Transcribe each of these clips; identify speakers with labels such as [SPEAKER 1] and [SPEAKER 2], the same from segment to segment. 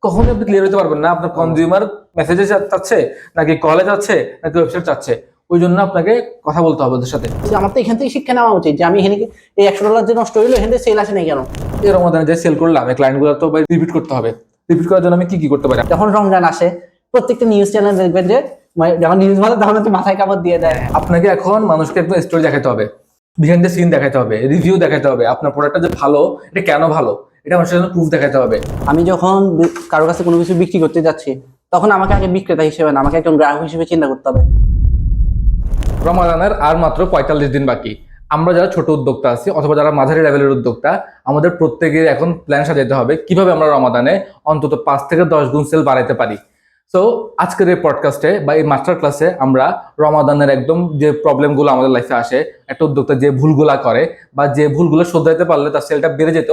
[SPEAKER 1] কখনোই আপনি ক্লিয়ার হতে পারবেন না আপনার কনজিউমার মেসেজে চাচ্ছে নাকি কলে যাচ্ছে নাকি ওয়েবসাইট চাচ্ছে। ওই জন্য আপনাকে কথা বলতে হবে ওদের সাথে।
[SPEAKER 2] আমার তো এখান থেকে শিক্ষা নেওয়া উচিত যে আমি এখানে এই $100 যে নষ্ট হইলো এখান থেকে সেল আসে নাই কেন।
[SPEAKER 1] এই রমাদানে যে সেল করলাম এই ক্লায়েন্টগুলো তো রিপিট করতে হবে। রিপিট করার জন্য আমি কি করতে পারি?
[SPEAKER 2] যখন রমজান আসে প্রত্যেকটা নিউজ চ্যানেল দেখবেন যে যখন নিউজ বলে তখন তো মাথায় কাপড় দিয়ে দেয়।
[SPEAKER 1] আপনাকে এখন মানুষকে একদম স্টোরি দেখাতে হবে, বিহাইন্ড দ্য সিন দেখাতে হবে, রিভিউ দেখাতে হবে, আপনার প্রোডাক্টটা যে ভালো এটা কেন ভালো এটা মানুষের জন্য প্রুফ দেখাতে হবে।
[SPEAKER 2] আমি যখন কারোর কাছে কোনো কিছু বিক্রি করতে যাচ্ছি তখন আমাকে আগে বিক্রেতা হিসেবে না, আমাকে একজন গ্রাহক হিসেবে চিন্তা করতে হবে।
[SPEAKER 1] রমাদানের আর মাত্র 45 দিন বাকি। আমরা যারা ছোট উদ্যোক্তা আছি অথবা যারা মাঝারি লেভেলের উদ্যোক্তা, আমাদের প্রত্যেকের এখন প্ল্যান সাজাতে হবে কিভাবে আমরা রমাদানে অন্তত 5 থেকে 10 গুণ সেল বাড়াইতে পারি। সো আজকের এই পডকাস্টে বা এই মাস্টার ক্লাসে আমরা রমাদানের একদম যে প্রবলেমগুলো আমাদের লাইফে আসে, একটা উদ্যোক্তা যে ভুলগুলা করে বা যে ভুলগুলো শোধরাইতে পারলে তার সেলটা বেড়ে যেত,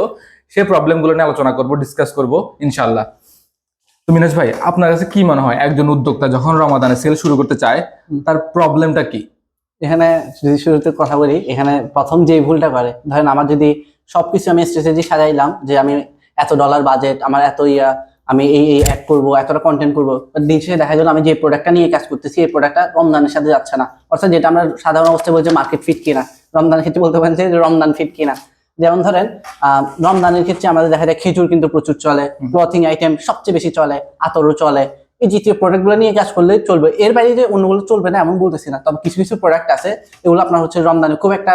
[SPEAKER 1] সেই প্রবলেমগুলো নিয়ে আলোচনা করব, ডিসকাস করব ইনশাআল্লাহ। তো মিনাজ ভাই, আপনার কাছে কি মনে হয় একজন উদ্যোক্তা যখন রমাদানে সেল শুরু করতে চায় তার প্রবলেমটা কি?
[SPEAKER 2] এখানে যদি শুরুতে কথা বলি, এখানে প্রথম যে ভুলটা করে, ধরেন আমার যদি সবকিছু আমি স্ট্র্যাটেজি সাজাইলাম যে আমি এত ডলার বাজেট, আমার এত আমি এই অ্যাড করবো, এতটা কন্টেন্ট করবো, দিন শেষে দেখা গেল আমি যে প্রোডাক্টটা নিয়ে কাজ করতেছি এই প্রোডাক্টটা রমজানের সাথে যাচ্ছে না। অর্থাৎ যেটা আমরা সাধারণ অবস্থায় বলছি মার্কেট ফিট কিনা, রমজানের ক্ষেত্রে বলতে পারেন যে রমজান ফিট কিনা। যেমন ধরেন রমজানের ক্ষেত্রে আমাদের দেখা যায় খেজুর কিন্তু প্রচুর চলে, ক্লথিং আইটেম সবচেয়ে বেশি চলে, আতরও চলে। এই জাতীয় প্রোডাক্টগুলো নিয়ে কাজ করলে চলবে, এর বাইরে যে অন্যগুলো চলবে না এমন বলতেছি না। তবে কিছু কিছু প্রোডাক্ট আছে এগুলো আপনার হচ্ছে রমজানে খুব একটা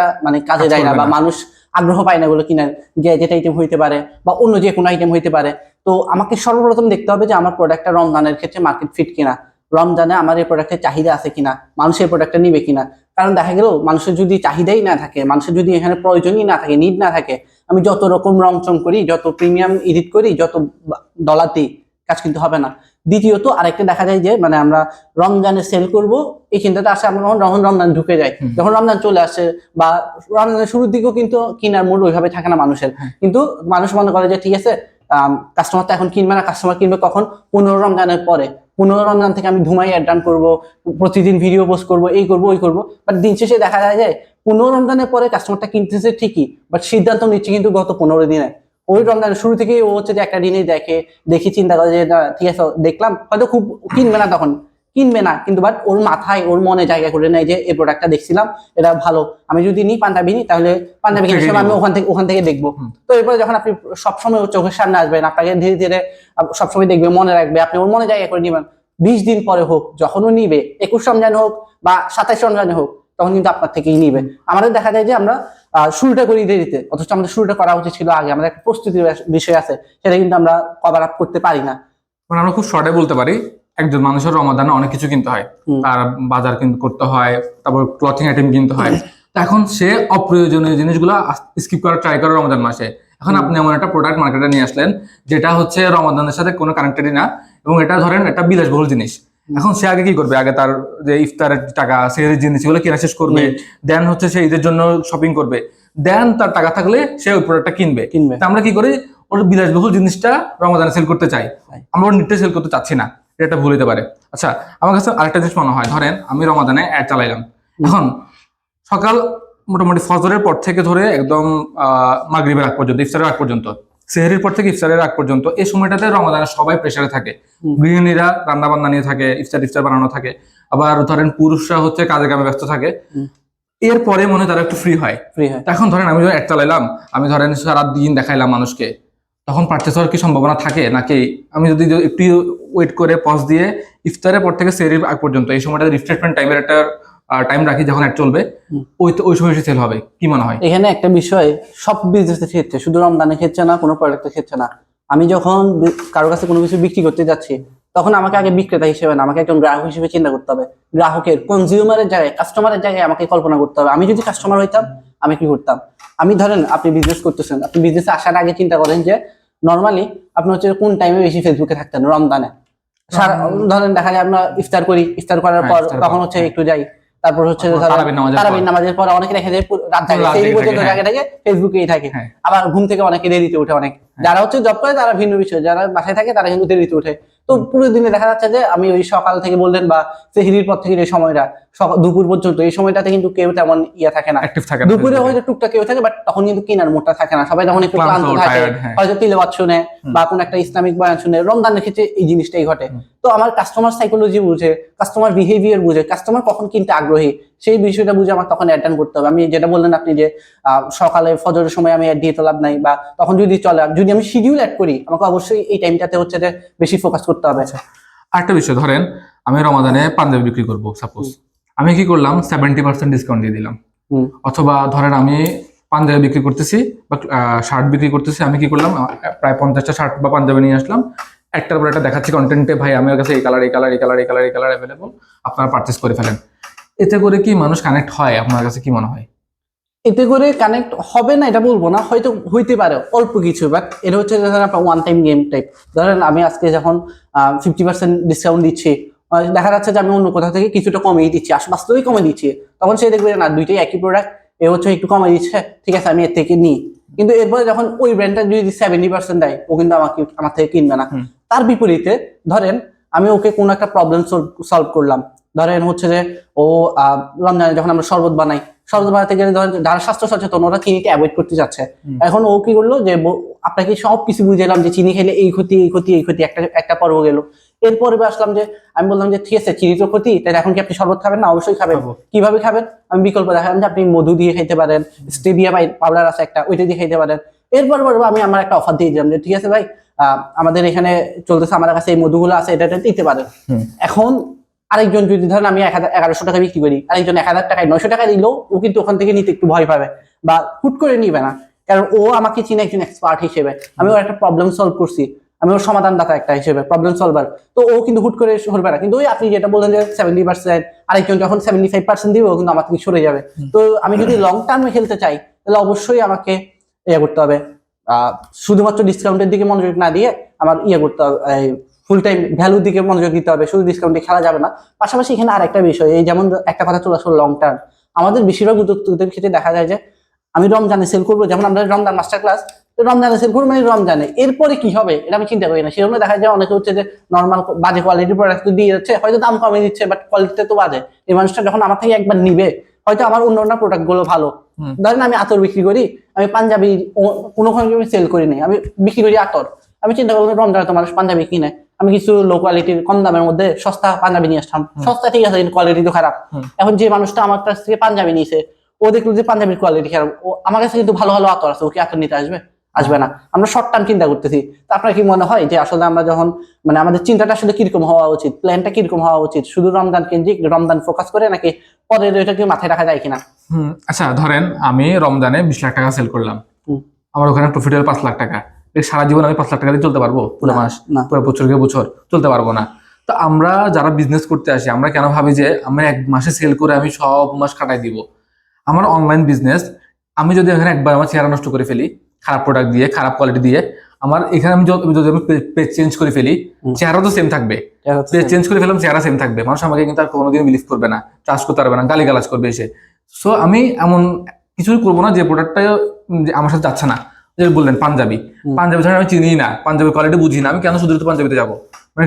[SPEAKER 2] কাজে দেয় না বা মানুষ আগ্রহ পায় না এগুলো কিনার। গ্যাজেট আইটেম হইতে পারে বা অন্য যে কোনো আইটেম হইতে পারে। তো আমাকে সর্বপ্রথম দেখতে হবে যে আমার প্রোডাক্টটা রমজানের ক্ষেত্রে মার্কেট ফিট কিনা, রমজানে আমার এই প্রোডাক্টের চাহিদা আছে কিনা, মানুষ এই প্রোডাক্টটা নিবে কিনা। কারণ দেখা গেল মানুষের যদি চাহিদাই না থাকে, মানুষের যদি এখানে প্রয়োজনই না থাকে, নিড না থাকে, আমি যত রকম রংচং করি, যত প্রিমিয়াম এডিট করি, যত ডলার দিই, কাজ কিন্তু হবে না। দ্বিতীয়ত আরেকটা দেখা যায় যে আমরা রমজানে সেল করব এই চিন্তাটা আসে আমরা যখন রমজান ঢুকে যায়, যখন রমজান চলে আসে বা রমজানের শুরুর দিকেও কিন্তু কেনার মুড ওইভাবে থাকে না মানুষের। কিন্তু মানুষ মনে করে যে ঠিক আছে কাস্টমার তো এখন কিনবে না, কাস্টমার কিনবে কখন? 15 রমজানের পরে। 15 রমজান থেকে আমি ধুমাই অ্যাড রান করবো, প্রতিদিন ভিডিও পোস্ট করবো, এই করবো ওই করবো। বাট দিন শেষে দেখা যায় যে 15 রমজানের পরে কাস্টমারটা কিনতেছে ঠিকই, বাট সিদ্ধান্ত নিচ্ছে কিন্তু গত 15 দিনে। ওই রমজানের শুরু থেকেই ও হচ্ছে যে একটা দিনেই দেখি চিন্তা করে যে ঠিক আছে দেখলাম, হয়তো খুব কিনবে না, তখন কিনবে না, কিন্তু বাট ওর মাথায় ওর মনে জায়গা করে নেয় যে এই প্রোডাক্টটা দেখছিলাম এটা ভালো, আমি যদি নিই পাঞ্জাবি নিই তাহলে পাঞ্জাবি কেনার সময় আমি ওখান থেকে দেখবো। তো এরপরে যখন আপনি সবসময় ওর চোখের সামনে আসবেন, আপনাকে ধীরে ধীরে সবসময় দেখবে, মনে রাখবে, আপনি ওর মনে জায়গা করে নিবেন। 20 দিন পরে হোক, যখনও নিবে, 21 রমজান হোক বা 27 রমজানে হোক, তখন কিন্তু আপনার থেকেই নিবে। আমাদের দেখা যায় যে আমরা শুরুটা করি দেরিতে, অথচ আমাদের শুরুটা করা উচিত ছিল আগে। আমাদের একটা প্রস্তুতির বিষয় আছে, সেটা কিন্তু আমরা কভার আপ করতে পারি না।
[SPEAKER 1] মানে আমরা খুব শর্টে বলতে পারি একজন মানুষের রমাদানে অনেক কিছু কিনতে হয়, তার বাজার কিন্তু করতে হয়, তারপর ক্লথিং আইটেম কিনতে হয়। এখন সে অপ্রয়োজনীয় জিনিসগুলো স্কিপ করার ট্রাই করে রমাদান মাসে। এখন আপনি এমন একটা প্রোডাক্ট মার্কেটে নিয়ে আসলেন যেটা হচ্ছে রমাদানের সাথে কোনো কানেক্টেডই না, এবং এটা ধরেন একটা বিলাসবহুল জিনিস। এখন সে আগে কি করবে? আগে তার যে ইফতারের টাকা, সেহরির জিনিসগুলো কেনা শেষ করবে, দেন হচ্ছে সে ঈদের জন্য শপিং করবে, দেন তার টাকা থাকলে সে ওই প্রোডাক্টটা কিনবে। আমরা কি করি? ওর বিলাসবহুল জিনিসটা রমাদানে সেল করতে চাই, আমরা ওর নিটে সেল করতে চাচ্ছি না। এটা একটা ভুল হতে পারে। আচ্ছা, আমার কাছে আরেকটা জিনিস মনে হয়, ধরেন আমি রমাদানে অ্যাড চালাইলাম, এখন সকাল মোটামুটি ফজরের পর থেকে ধরে একদম মাগরিবের আগ পর্যন্ত, ইফতারের আগ পর্যন্ত, সেহরির পর থেকে ইফতারের আগ পর্যন্ত, এই সময়টাতে রমাদানের সবাই প্রেসারে থাকে। গৃহিণীরা রান্না বান্না নিয়ে থাকে, ইফতার বানানো থাকে, আবার ধরেন পুরুষরা হচ্ছে কাজে কামে ব্যস্ত থাকে। এরপরে মনে হয় তারা একটু ফ্রি হয়। এখন ধরেন আমি যখন অ্যাড চালাইলাম, আমি ধরেন সারাদিন দেখাইলাম মানুষকে, তখন পারচেস হওয়ার কি সম্ভাবনা থাকে? নাকি আমি যদি একটু ওয়েট করে পজ দিয়ে ইফতারের পর থেকে সেহরির আগ পর্যন্ত এই সময়টা রিফ্রেশমেন্ট টাইমের একটা টাইম রাখি, যখন অ্যাড চলবে ওই সময় সেল হবে, কি মনে হয়?
[SPEAKER 2] এখানে একটা বিষয় সব বিজনেসের ক্ষেত্রে, শুধু রমজানের ক্ষেত্রে না, কোনো প্রোডাক্টের ক্ষেত্রে না, আমি যখন কারোর কাছে কোনো কিছু বিক্রি করতে যাচ্ছি তখন আমাকে আগে বিক্রেতা হিসেবে না, আমাকে একজন গ্রাহক হিসেবে চিন্তা করতে হবে। গ্রাহকের, কনজিউমারের জায়গায়, কাস্টমারের জায়গায় আমাকে কল্পনা করতে হবে। আমি যদি কাস্টমার হইতাম আমি কি করতাম? আমি ধরেন আপনি বিজনেস করতেছেন, আপনি বিজনেসে আসার আগে চিন্তা করেন যে নর্মালি আপনি হচ্ছে কোন টাইমে বেশি ফেসবুকে থাকতেন রমজানে। ধরেন দেখা যায় আমরা ইফতার করি, ইফতার করার পর তখন হচ্ছে একটু যাই, তারপর হচ্ছে তারাবির নামাজের পর অনেকে দেখা যায় রাত জাগে ফেসবুকেই থাকে। আবার ঘুম থেকে অনেকে দেরিতে উঠে, অনেক যারা হচ্ছে জব করে তারা ভিন্ন বিষয়, যারা বাসায় থাকে তারা কিন্তু দেরিতে উঠে। তো পুরো দিনে দেখা যাচ্ছে যে আমি ওই সকাল থেকে বললেন বা সেহরির পর থেকে যে সময়টা দুপুর পর্যন্ত, এই সময়টাতে কিন্তু কেউ তেমন থাকে না,
[SPEAKER 1] অ্যাক্টিভ থাকে না,
[SPEAKER 2] দুপুরে হয়তো টুকটাক কেউ থাকে, বাট তখন কিন্তু কেনার মোড়টা থাকে না, সবাই তখন একটু ক্লান্ত থাকে, হয়তো তিলাওয়াত শুনে বা কোন একটা ইসলামিক বয়ান শুনে। রমজানের ক্ষেত্রে এই জিনিসটাই ঘটে। তো আমার কাস্টমার সাইকোলজি বুঝে, কাস্টমার বিহেভিয়ার বুঝে, কাস্টমার কখন কিনতে আগ্রহী সেই বিষয়টা বুঝে আমার তখন অ্যাটেন্ড করতে হবে। আমি যেটা বললেন আপনি যে সকালে ফজরের সময় আমি অ্যাড দিয়ে তো লাভ নাই, বা তখন যদি চলে, যদি আমি শিডিউল অ্যাড করি আমাকে অবশ্যই এই টাইমটাতে হচ্ছে যে বেশি ফোকাস করতে হবে।
[SPEAKER 1] আরেকটা বিষয়, ধরেন আমি রমাদানে পাঞ্জাবি বিক্রি করবো সাপোজ, আমি কি করলাম 70% ডিসকাউন্ট দিয়ে দিলাম। অথবা ধরেন আমি পাঞ্জাবি বিক্রি করতেছি বা শার্ট বিক্রি করতেছি, আমি কি করলাম প্রায় 50টা শার্ট বা পাঞ্জাবি নিয়ে আসলাম, একটার পর একটা দেখাচ্ছি কন্টেন্টে, ভাই আমার কাছে এই কালার এই কালার এই কালার এই কালার এই কালার অ্যাভেলেবল, আপনারা পারচেস করে ফেলেন। এতে করে কি মানুষ কানেক্ট হয়? আপনার কাছে কি মনে হয়?
[SPEAKER 2] এতে করে কানেক্ট হবে না এটা বলবো না, হয়তো হইতে পারে অল্প কিছু, বাট এটা হচ্ছে ধরেন আপনার ওয়ান টাইম গেম টাইপ। ধরেন আমি আজকে যখন 50% ডিসকাউন্ট দিচ্ছি, দেখা যাচ্ছে যে আমি অন্য কোথাও থেকে কিছুটা কমিয়ে দিচ্ছি, বাস্তবেই কমে দিচ্ছি, তখন সে দেখবে না দুইটাই একই প্রোডাক্ট, এ হচ্ছে একটু কমে দিচ্ছে, ঠিক আছে আমি এর থেকে নিই। কিন্তু এরপরে যখন ওই ব্র্যান্ডটা যদি 70% দেয়, ও কিন্তু আমার থেকে কিনবে না। তার বিপরীতে ধরেন আমি ওকে কোনো একটা প্রবলেম সলভ করলাম, ধরেন হচ্ছে যে ও রমজানে যখন আমরা শরবত বানাই, শরবত বানাতে গেলে ধরেন যারা স্বাস্থ্য সচেতন ওরা চিনিকে অ্যাভয়েড করতে যাচ্ছে, এখন ও কি করলো যে আপনাকে সব কিছু বুঝাইলাম যে চিনি খেলে এই ক্ষতি এই ক্ষতি এই ক্ষতি, একটা পর্ব গেল। এরপরে আসলাম যে আমি বললাম যে ঠিক আছে চিনি তো ক্ষতি, তাহলে এখন কি আপনি শরবত খাবেন? না, অবশ্যই খাবেন। কিভাবে খাবেন? আমি বিকল্প দেখালাম যে আপনি মধু দিয়ে খাইতে পারেন, স্টেভিয়া পাউডার আছে একটা, ওইটা দিয়ে খাইতে পারেন। এরপর আমি আমার একটা অফার দিয়ে দিলাম যে ঠিক আছে ভাই, আমাদের এখানে চলতেছে, আমার কাছে এই মধুগুলো আছে, এটা দিতে পারেন। এখন আরেকজন যদি ধরেন আমি 1100 টাকা বিক্রি করি, আরেকজন 1000 টাকায় 900 টাকা দিলেও ও কিন্তু ওখান থেকে নিতে একটু ভয় পাবে বা হুট করে নিবে না, কারণ ও আমাকে চিনে একজন এক্সপার্ট হিসেবে, আমি ওর একটা প্রবলেম সলভ করছি, আমি ওর সমাধানদাতা একটা হিসেবে, প্রবলেম সলভার। তো ও কিন্তু হুট করে সরবে না। কিন্তু ওই আপনি যেটা বললেন যে 70%, আরেকজন যখন 75% দিবে ও কিন্তু আমার থেকে সরে যাবে। তো আমি যদি লং টার্মে খেলতে চাই তাহলে অবশ্যই আমাকে করতে হবে, শুধুমাত্র ডিসকাউন্টের দিকে মনোযোগ না দিয়ে আমার করতে হবে, ফুল টাইম ভ্যালুর দিকে মনোযোগ দিতে হবে, শুধু ডিসকাউন্টে খেলা যাবে না। পাশাপাশি এখানে আরেকটা বিষয়, এই যেমন একটা কথা চলে আসলো লং টার্ম, আমাদের বেশিরভাগ উদ্যোক্তাদের ক্ষেত্রে দেখা যায় যে আমি রমজানে সেল করবো, যেমন আমরা রমজান মাস্টার ক্লাস রমজানে সেল করবো, মানে রমজানে এরপরে কি হবে এটা আমি চিন্তা করি না। সেজন্য দেখা যায় অনেকে হচ্ছে যে নর্মাল বাজে কোয়ালিটির প্রোডাক্ট দিয়ে যাচ্ছে, হয়তো দাম কমে দিচ্ছে বাট কোয়ালিটিতে তো বাজে। এই মানুষটা যখন আমার থেকে একবার নিবে, হয়তো আমার অন্য অন্য প্রোডাক্ট গুলো ভালো, ধরেন আমি আতর বিক্রি করি, আমি পাঞ্জাবি কোনো সেল করি নাই, আমি বিক্রি করি আতর, আমি চিন্তা করবো রমজানে তো মানুষ পাঞ্জাবি কিনে, আমি কিছু লো কোয়ালিটির কম দামের মধ্যে সস্তা পাঞ্জাবি নিয়ে আসতাম। সস্তা ঠিক আছে কিন্তু কোয়ালিটি তো খারাপ। এখন যে মানুষটা আমার কাছ থেকে পাঞ্জাবি নিয়েছে, ও দেখলো যে পাঞ্জাবির কোয়ালিটি খারাপ, ও আমার কাছে কিন্তু ভালো ভালো আতর আছে, ও কি আতর নিতে আসবে? আসবে না। আমরা শর্ট টার্ম চিন্তা করতেছি। তো আপনার কি মনে হয় যে আসলে আমরা যখন মানে আমাদের চিন্তাটা আসলে কিরকম হওয়া উচিত, প্ল্যানটা কিরকম হওয়া উচিত? শুধু রমজান কেন্দ্রিক, রমজান ফোকাস করে, নাকি পরের এটাকে মাথায় রাখা যায় কিনা?
[SPEAKER 1] আচ্ছা, ধরেন আমি রমজানে 20 লাখ টাকা সেল করলাম, আমার ওখানে প্রফিট হল 5 লাখ টাকা, সারা জীবন আমি 5 লাখ টাকা দিয়ে চলতে পারবো? পুরো মাস, পুরো বছরকে বছর চলতে পারবো না। তো আমরা যারা বিজনেস করতে আসি, আমরা কেন ভাবি যে আমরা এক মাসে সেল করে আমি সব মাস কাটাই দিব? আমার অনলাইন বিজনেস, আমি যদি এখানে একবার আমার চেহারা নষ্ট করে ফেলি খারাপ প্রোডাক্ট দিয়ে, খারাপ কোয়ালিটি দিয়ে, আমার এখানে আমি যদি আমি পেজ চেঞ্জ করে ফেলি, চেহারা তো সেম থাকবে, পেজ চেঞ্জ করে ফেলাম চেহারা সেম থাকবে, মানুষ আমাকে কিন্তু আর কোনোদিন বিলিভ করবে না, ট্রাস্ট করতে পারবে না, গালিগালাজ করবে এসে। সো আমি এমন কিছুই করবো না যে প্রোডাক্টটা আমার সাথে যাচ্ছে না। যে বললেন পাঞ্জাবি ছাড়া আমি চিনি না, পাঞ্জাবি কোয়ালিটি বুঝি না, আমি কেন শুধু পাঞ্জাবিতে যাবো? মানে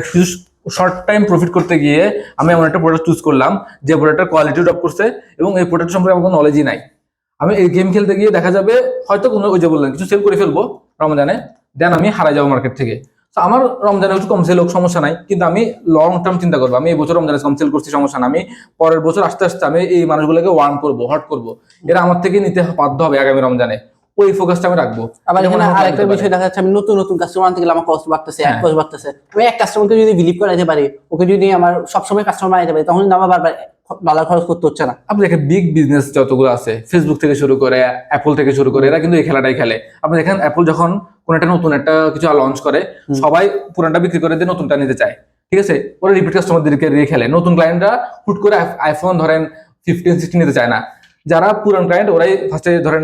[SPEAKER 1] শর্ট টাইম প্রফিট করতে গিয়ে আমি এমন একটা প্রোডাক্ট চুজ করলাম যে প্রোডাক্টের কোয়ালিটি ড্রপ করছে এবং এই প্রোডাক্ট সম্পর্কে আমার কোনো নলেজই নাই। আমি এই গেম খেলতে গিয়ে দেখা যাবে হয়তো কোনো ওই যে বললেন কিছু সেল করে ফেলবো রমজানে, দেন আমি হারাই যাবো মার্কেট থেকে। তো আমার রমজানে একটু কম সেল হোক সমস্যা নাই, কিন্তু আমি লং টার্ম চিন্তা করবো। আমি এই বছর রমজানে কম সেল করছি সমস্যা না, আমি পরের বছর আস্তে আস্তে আমি এই মানুষগুলোকে ওয়ার্ন করবো, হট করবো, এরা আমার থেকে নিতে বাধ্য হবে আগামী রমজানে। ওই ফোকাসটা আমি রাখবো।
[SPEAKER 2] আবার এখানে আরেকটা বিষয় দেখা যাচ্ছে, আমি নতুন নতুন কাস্টমার আনতে গেলে আমার কস্ট বাড়তেছে, এক কস্ট বাড়তেছে। আমি এক কাস্টমারকে যদি বিলিভ করাইতে পারি, ওকে যদি আমার সবসময় কাস্টমার বানাইতে পারি, তখন আমার বারবার ডলার খরচ করতে হচ্ছে না।
[SPEAKER 1] আপনি দেখেন বিগ বিজনেস যতগুলো আছে, ফেসবুক থেকে শুরু করে অ্যাপল থেকে শুরু করে, এরা কিন্তু এই খেলাটাই খেলে। আপনি দেখেন অ্যাপল যখন কোন একটা নতুন একটা কিছু লঞ্চ করে, সবাই পুরানটা বিক্রি করে দিয়ে নতুনটা নিতে চায়, ঠিক আছে? ওরা রিপিট কাস্টমারদেরকে দিয়ে খেলে। নতুন ক্লায়েন্টরা হুট করে আইফোন ধরেন 15, 16 নিতে চায় না। যারা পুরান ক্লায়েন্ট ওরাই ফার্স্টে ধরেন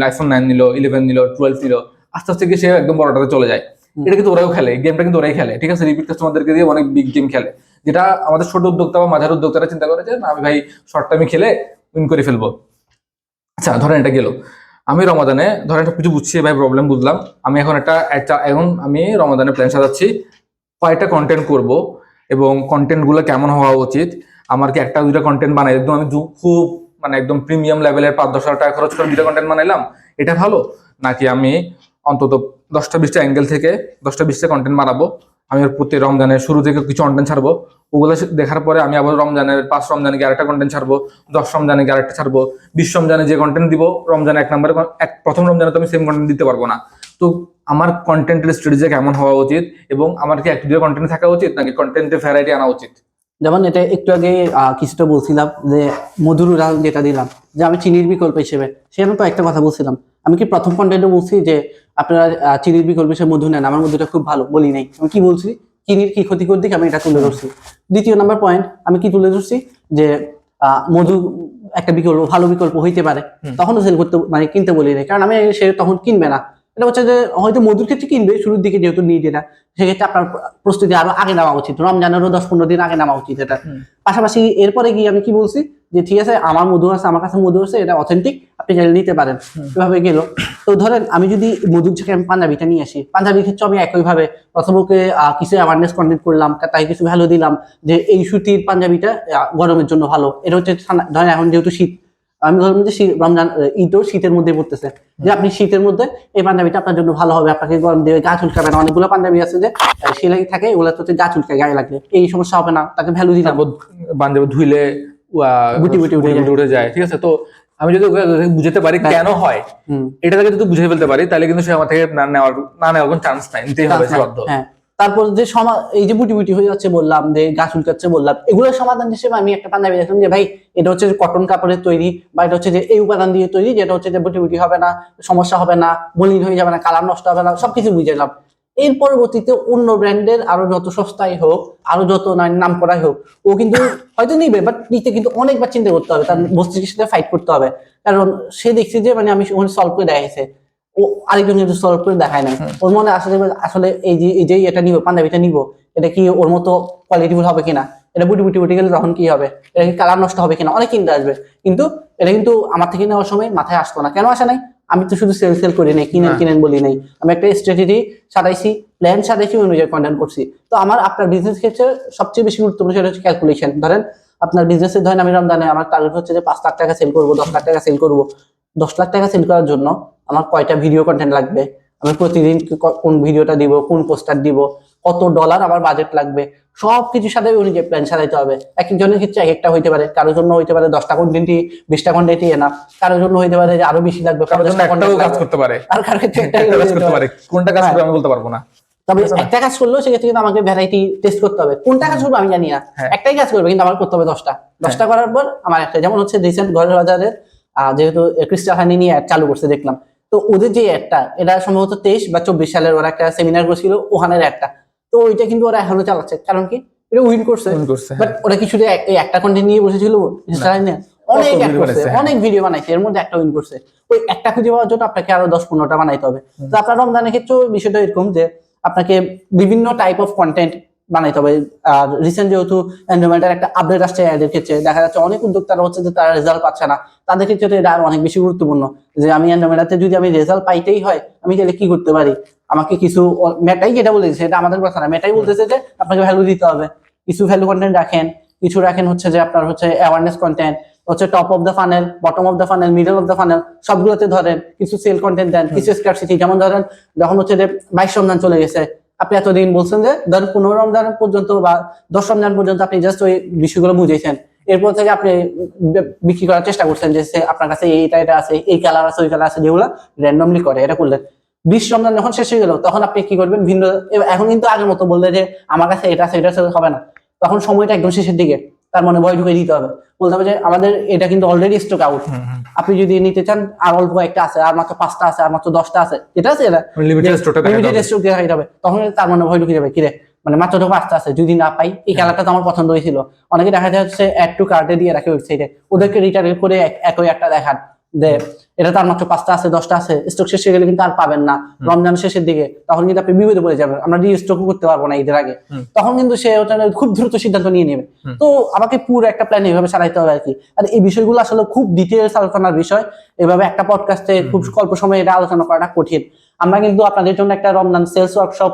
[SPEAKER 1] আইফোন 9 নিল, 11 নিল, 12 নিল, আস্তে আস্তে গিয়ে সে একদম বড়টাতে চলে যায়। এটা কিন্তু ওরাও খেলে, গেমটা কিন্তু ওরাই খেলে, ঠিক আছে? রিপিট কাস্টমারদেরকে দিয়ে অনেক বিগ গেম খেলে, যেটা আমাদের ছোট উদ্যোক্তা বা মাঝার উদ্যোক্তারা চিন্তা করে যে না আমি ভাই শর্ট টাইমে খেলে উইন করে ফেলবো। আচ্ছা ধরেন এটা গেল, আমি রমাদানে ধরেন একটা কিছু বুঝছি ভাই, প্রবলেম বুঝলাম, আমি এখন আমি রমাদানে প্ল্যান সাজাচ্ছি, কয়টা কন্টেন্ট করব এবং কন্টেন্টগুলো কেমন হওয়া উচিত, আমার কি একটা দুইটা কন্টেন্ট বানাই একদম আমি খুব মানে একদম প্রিমিয়াম লেভেলের 5-10 হাজার টাকা খরচ করে দুইটা কন্টেন্ট বানাইলাম, এটা ভালো, নাকি আমি অন্তত 10টা-20টা অ্যাঙ্গেল থেকে 10টা-20টা কন্টেন্ট বানাবো, আমি ওর প্রতি রমজানের শুরু থেকে কিছু কন্টেন্ট ছাড়বো, ওগুলো দেখার পরে আমি আবার রমজানের 5 রমজানে গিয়ে আরেকটা কন্টেন্ট ছাড়বো, 10 রমজানে গিয়ে আরেকটা ছাড়বো, 20 রমজানে যে কন্টেন্ট দিব রমজানে 1 নম্বরে প্রথম রমজানে তো আমি সেম কন্টেন্ট দিতে পারবো না। তো আমার কন্টেন্টের স্ট্র্যাটেজি কেমন হওয়া উচিত এবং আমার কি একটা দুটো কন্টেন্ট থাকা উচিত নাকি কন্টেন্টের ভ্যারাইটি আনা উচিত?
[SPEAKER 2] যেমন এটা একটু আগে কিছুটা বলছিলাম যে মধুর উদাহরণ যেটা দিলাম যে আমি চিনির বিকল্প হিসেবে, সেখানে তো একটা কথা বলছিলাম, আমি কি প্রথম কন্টেন্টে বলছি যে আপনারা চিনির বিকল্প হিসেবে মধু নেন, আমার মধুটা খুব ভালো, বলি নাই। আমি কি বলছি, চিনির কি ক্ষতিকর দিক আমি এটা তুলে ধরছি। দ্বিতীয় নাম্বার পয়েন্ট আমি কি তুলে ধরছি যে মধু একটা বিকল্প, ভালো বিকল্প হইতে পারে, তখনও সেল করতে মানে কিনতে বলি নাই, কারণ আমি সে তখন কিনবে না। এটা হচ্ছে যে হয়তো মধুর ক্ষেত্রে কিনবে শুরুর দিকে যেহেতু নিড এটা, সেক্ষেত্রে আপনার প্রস্তুতি আরো আগে নেওয়া উচিত, রমজানেরও 10-15 দিন আগে নেওয়া উচিত এটা। পাশাপাশি এরপরে গিয়ে আমি কি বলছি যে ঠিক আছে আমার মধু আছে, আমার কাছে মধু আছে, এটা অথেন্টিক, আপনি চাইলে নিতে পারেন। এভাবে গেল। তো ধরেন আমি যদি মধুর থেকে আমি পাঞ্জাবিটা নিয়ে আসি, পাঞ্জাবির ক্ষেত্রে আমি একইভাবে প্রথম ওকে কিছু অ্যাওয়ারনেস কন্টেন্ট করলাম, তাই কিছু ভ্যালু দিলাম যে এই সুতির পাঞ্জাবিটা গরমের জন্য ভালো, এটা হচ্ছে ধরেন এখন যেহেতু শীত, আমি ধরুন যে রমজান ঈদও শীতের মধ্যে পড়তেছে, যে আপনি শীতের মধ্যে এই পাঞ্জাবিটা আপনার জন্য ভালো হবে, আপনাকে গরম দেবে, গা চুলকাবে না। অনেকগুলো পাঞ্জাবি আছে যে সেলাই থাকে, ওগুলো তো গা চুলকায়, গায়ে লাগলে এই সমস্যা হবে না, তাকে ভ্যালু দিলাম।
[SPEAKER 1] পাঞ্জাবি ধুইলে গুটি গুটি উঠে যায়, ঠিক আছে। তো আমি যদি বুঝতে পারি কেন হয়, এটা থেকে যদি বুঝে ফেলতে পারি, তাহলে কিন্তু সে আমার থেকে না নেওয়ার কোনো চান্স নাই, নিতেই হবে বাধ্য।
[SPEAKER 2] হ্যাঁ, তারপর যে এই যে বুটি বুটি হয়ে যাচ্ছে বললাম, যে গা চুলকাচ্ছে বললাম, এগুলোর সমাধান হিসেবে আমি একটা পাঞ্জাবি দেখলাম যে ভাই এটা হচ্ছে কটন কাপড়ের তৈরি, বা এটা হচ্ছে যে এই উপাদান দিয়ে তৈরি, যেটা হচ্ছে যে বুটি বুটি হবে না, সমস্যা হবে না, মলিন হয়ে যাবে না, কালার নষ্ট হবে না, সবকিছু বুঝাইলাম। এর পরবর্তীতে অন্য ব্র্যান্ডের আরো যত সস্তাই হোক, আরো যত নাম করাই হোক, ও কিন্তু হয়তো নিবে, বাট নিতে কিন্তু অনেকবার চিন্তা করতে হবে, তার মস্তিষ্কের সাথে ফাইট করতে হবে, কারণ সে দেখছে যে মানে আমি সলভ করে দেখাইছে, ও আরেকজন কিন্তু সলভ করে দেখায় না, ওর মনে আসলে এই যে এটা নিব, পাঞ্জাবিটা নিব, এটা কি ওর মতো কোয়ালিটিফুল হবে কিনা, এটা বুটি বুটি উঠে গেলে তখন কি হবে, এটা কি কালার নষ্ট হবে কিনা, অনেক চিন্তা আসবে। কিন্তু এটা কিন্তু আমার থেকে নেওয়ার সময় মাথায় আসতো না। কেন আসে নাই? আমি তো শুধু সেল করি নাই, কিনেন বলি নাই, আমি একটা স্ট্র্যাটেজি সাজাইছি, প্ল্যান সাজাইছি, অনুযায়ী কন্টেন্ট করছি। তো আপনার বিজনেস ক্ষেত্রে সবচেয়ে বেশি গুরুত্বপূর্ণ সেটা হচ্ছে ক্যালকুলেশন। ধরেন আপনার বিজনেসে ধরেন আমি রমজানে আমার টার্গেট হচ্ছে যে 5 লাখ টাকা সেল করবো, 10 লাখ টাকা সেল করবো। 10 লাখ টাকা সেল করার জন্য আমার কয়টা ভিডিও কন্টেন্ট লাগবে, আমি প্রতিদিন কোন ভিডিওটা দিব, কোন পোস্টার দিব, কত ডলার আমার বাজেট লাগবে, সবকিছু সাথে অনুযায়ী প্ল্যান সাজাইতে হবে। এক একজনের ক্ষেত্রে এক একটা হইতে পারে, কারোর জন্য হইতে পারে 10টা কন্টেন্টই 20টা কন্টেন্টই না, কারোর জন্য হইতে পারে যে আরো বেশি লাগবে,
[SPEAKER 1] কারোর জন্য একটাও কাজ করতে পারে,
[SPEAKER 2] আর কারোর ক্ষেত্রে
[SPEAKER 1] একটা কাজ করতে পারে, কোনটা কাজ করবে আমি বলতে পারবো না।
[SPEAKER 2] তবে একটা কাজ করলেও সেক্ষেত্রে কিন্তু আমাকে ভ্যারাইটি টেস্ট করতে হবে, কোনটা কাজ করবো আমি জানি না, একটাই কাজ করবে কিন্তু আমার করতে হবে 10টা করার পর আমার একটা, যেমন হচ্ছে রিসেন্ট ঘরের বাজারে যেহেতু ক্রিস্টাল হানি নিয়ে অ্যাড চালু করছে দেখলাম, তো ওদের যে একটা, এটা সম্ভবত 23 বা 24 সালের ওরা একটা সেমিনার করছিল, ওখানের একটা, তো ওইটা কিন্তু ওরা এখনো চালাচ্ছে, কারণ কি এটা উইন করছে, বাট ওরা কি শুধু একটা কন্টেন্ট নিয়ে বসেছিল, অনেক ভিডিও বানাইছে, এর মধ্যে একটা উইন করছে। ওই একটা খুঁজে পাওয়ার জন্য আপনাকে আরো 10-15টা বানাইতে হবে। তো আপনার রমজানের ক্ষেত্রে বিষয়টা এরকম যে আপনাকে বিভিন্ন টাইপ অফ কন্টেন্ট বানাইতে হবে। আর রিসেন্ট যেহেতু এনভায়রনমেন্টের একটা আপডেট আসছে, এদের ক্ষেত্রে দেখা যাচ্ছে অনেক উদ্যোক্তারা হচ্ছে যে তারা রেজাল্ট পাচ্ছে না, তাদের ক্ষেত্রে এটা অনেক বেশি গুরুত্বপূর্ণ যে আমি এনভায়রনমেন্টে যদি আমি রেজাল্ট পাইতেই হয়, আমি তাহলে কি করতে পারি, আমাকে কিছু মেটাই যেটা বলেছে, এটা আমাদের কথা না, মেটাই বলতেছে যে আপনাকে ভ্যালু দিতে হবে, কিছু ভ্যালু কন্টেন্ট রাখেন, কিছু রাখেন হচ্ছে যে আপনার হচ্ছে অ্যাওয়ারনেস কন্টেন্ট, হচ্ছে top of the funnel, bottom of the funnel, middle of the funnel, সবগুলোতে ধরেন কিছু সেল কন্টেন্ট দেন, কিছু স্কারসিটি। যেমন ধরেন যখন হচ্ছে যে 22 রমজান চলে গেছে, আপনি এতদিন বলছেন যে ধরেন 15 রমজান পর্যন্ত বা 10 রমজান পর্যন্ত আপনি জাস্ট ওই বিষয়গুলো বুঝেছেন, এরপর থেকে আপনি বিক্রি করার চেষ্টা করছেন যে আপনার কাছে এটা আছে, এই কালার আছে, ওই কালার আছে, যেগুলো র্যান্ডমলি করে, এটা করলেন। 20 রমজান যখন শেষ হয়ে গেল, তখন আপনি কি করবেন ভিন্ন, এখন কিন্তু আগের মতো বললে যে আমার কাছে এটা আছে, এটা আছে হবে না, তখন সময়টা একদম শেষের দিকে, তার মনে ভয় ঢুকে দিতে হবে, বলতে হবে যে আমাদের এটা কিন্তু অলরেডি স্টক আউট, আপনি যদি নিতে চান আর অল্প একটা আছে, আর মাত্র 5টা আছে, আর মাত্র 10টা আছে, এটা আছে, এটা লিমিটেড স্টক দেখাইতে হবে, তখন তার মনে ভয় ঢুকে যাবে, কিরে মানে মাত্র 5টা আছে, যদি না পাই, এই কালারটা তো আমার পছন্দ হয়েছিল। অনেকে দেখা যাচ্ছে অ্যাড টু কার্টে দিয়ে রাখে ওয়েবসাইটে, ওদেরকে রিটার্গেট করে একই একটা দেখান যে এটা তার মাত্র 5টা আছে, 10টা আছে, স্টক শেষ হয়ে গেলে কিন্তু আর পাবেন না রমজান শেষের দিকে, তখন কিন্তু আপনি বিপদে পড়ে যাবেন, আমরা রিস্টক করতে পারবো না ঈদের আগে, তখন কিন্তু সে খুব দ্রুত সিদ্ধান্ত নিয়ে নেবে। তো আমাকে পুরো একটা প্ল্যান এইভাবে চালাইতে হবে আর কি। আর এই বিষয়গুলো আসলে খুব ডিটেইলস আলোচনার বিষয়, এভাবে একটা পডকাস্টে খুব অল্প সময়ে এটা আলোচনা করাটা কঠিন। আমরা কিন্তু আপনাদের জন্য একটা রমজান সেলস ওয়ার্কশপ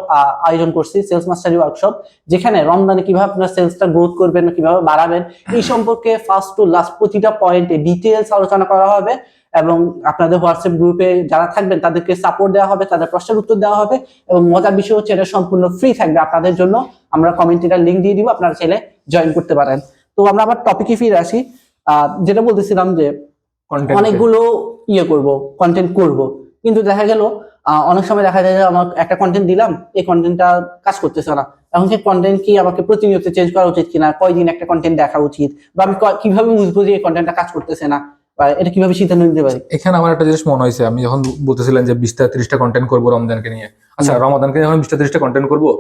[SPEAKER 2] আয়োজন করছি, সেলস মাস্টারি ওয়ার্কশপ, যেখানে রমজানে কিভাবে আপনার সেলসটা গ্রোথ করবেন, কিভাবে বাড়াবেন, এই সম্পর্কে ফার্স্ট টু লাস্ট প্রতিটা পয়েন্টে ডিটেইলস আলোচনা করা হবে। এবং আপনাদের হোয়াটসঅ্যাপ গ্রুপে যারা থাকবেন তাদেরকে সাপোর্ট দেওয়া হবে, তাদের প্রশ্নের উত্তর দেওয়া হবে। এবং মজার বিষয় হচ্ছে এটা সম্পূর্ণ ফ্রি থাকবে আপনাদের জন্য। আমরা কমিউনিটিটার লিঙ্ক দিয়ে দিব, আপনারা চাইলে জয়েন করতে পারেন। তো আমরা আবার টপিকে ফিরে আসি। যেটা বলতেছিলাম যে
[SPEAKER 1] Content
[SPEAKER 2] অনেকগুলো কন্টেন্ট করব, কিন্তু দেখা গেল অনেক সময় দেখা যায় যে আমার একটা কন্টেন্ট দিলাম, এই কন্টেন্টটা কাজ করতেছে না। এখন সেই কন্টেন্ট কি আমাকে প্রতিনিয়ত চেঞ্জ করা উচিত কিনা, কয়দিন একটা কন্টেন্ট দেখা উচিত, বা আমি কিভাবে বুঝবো যে এই কন্টেন্টটা কাজ করতেছে না, বা এটা কিভাবে সিদ্ধান্ত নিতে পারি?
[SPEAKER 1] এখানে আমার একটা জিনিস মনে হয়েছে, আমি যখন বলতেছিলেন যে 20টা-30টা কন্টেন্ট করবো রমজানকে নিয়ে, আচ্ছা রমাদানকে যখন 20টা-30টা কন্টেন্ট করবো,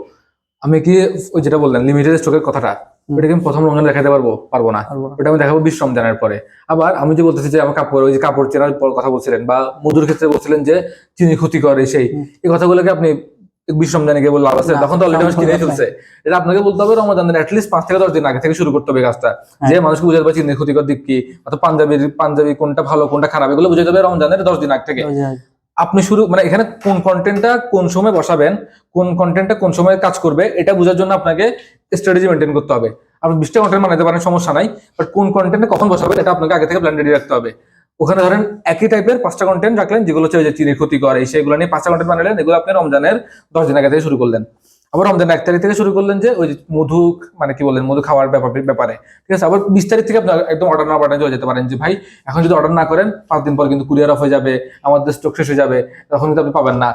[SPEAKER 1] আমি কি ওই যেটা বললেন লিমিটেড স্টকের কথাটা, ওটা কি আমি প্রথম রমজান দেখাতে পারবো না। ওটা আমি দেখাবো 20 রমজানের পরে। আবার আমি যে বলতেছি যে আমার কাপড়, ওই যে কাপড় চেনার কথা বলছিলেন, বা মধুর ক্ষেত্রে বলছিলেন যে চিনি ক্ষতি করে, এই কথাগুলোকে আপনি 20 রমজানে গিয়ে বললে লাভ আছে? তখন তো অলরেডি মানুষ কিনে ফেলছে। এটা আপনাকে বলতে হবে রমজানের অ্যাটলিস্ট 5 থেকে 10 দিন আগে থেকে শুরু করতে হবে কাজটা, যে মানুষকে বুঝাতে পারবে চিনির ক্ষতিকর দিক কি, অথবা পাঞ্জাবি কোনটা ভালো কোনটা খারাপ, এগুলো বুঝাতে হবে রমজানের 10 দিন আগে থেকে। আপনি শুরু মানে এখানে কোন কন্টেন্টটা কোন সময় বসাবেন, কোন কন্টেন্টটা কোন সময় কাজ করবে, এটা বোঝার জন্য আপনাকে স্ট্র্যাটেজি মেনটেন করতে হবে। আপনি 20টা কন্টেন্ট বানাতে পারেন, সমস্যা নাই, বাট কোন কন্টেন্টে কখন বসাবেন এটা আপনাকে আগে থেকে প্ল্যান রেডি রাখতে হবে। ওখানে ধরেন একই টাইপের 5টা কন্টেন্ট রাখলেন, যেগুলো হচ্ছে যে চিনির ক্ষতি করে সেগুলো নিয়ে 5টা কন্টেন্ট বানালেন, এগুলো আপনি রমজানের 10 দিন আগে থেকে শুরু করলেন। আবার রমজানের 1 তারিখ থেকে শুরু করলেন যে ওই মধু মানে কি বলেন মধু খাওয়ার ব্যাপারে, ঠিক আছে। আবার 20 তারিখ থেকে আপনি একদম অর্ডার না পাঠাতে চলে যেতে পারেন, যে ভাই এখন যদি অর্ডার না করেন 5 দিন পর কিন্তু কুরিয়ার অফ হয়ে যাবে, আমাদের স্টক শেষ হয়ে যাবে, তখন কিন্তু আপনি পাবেন না,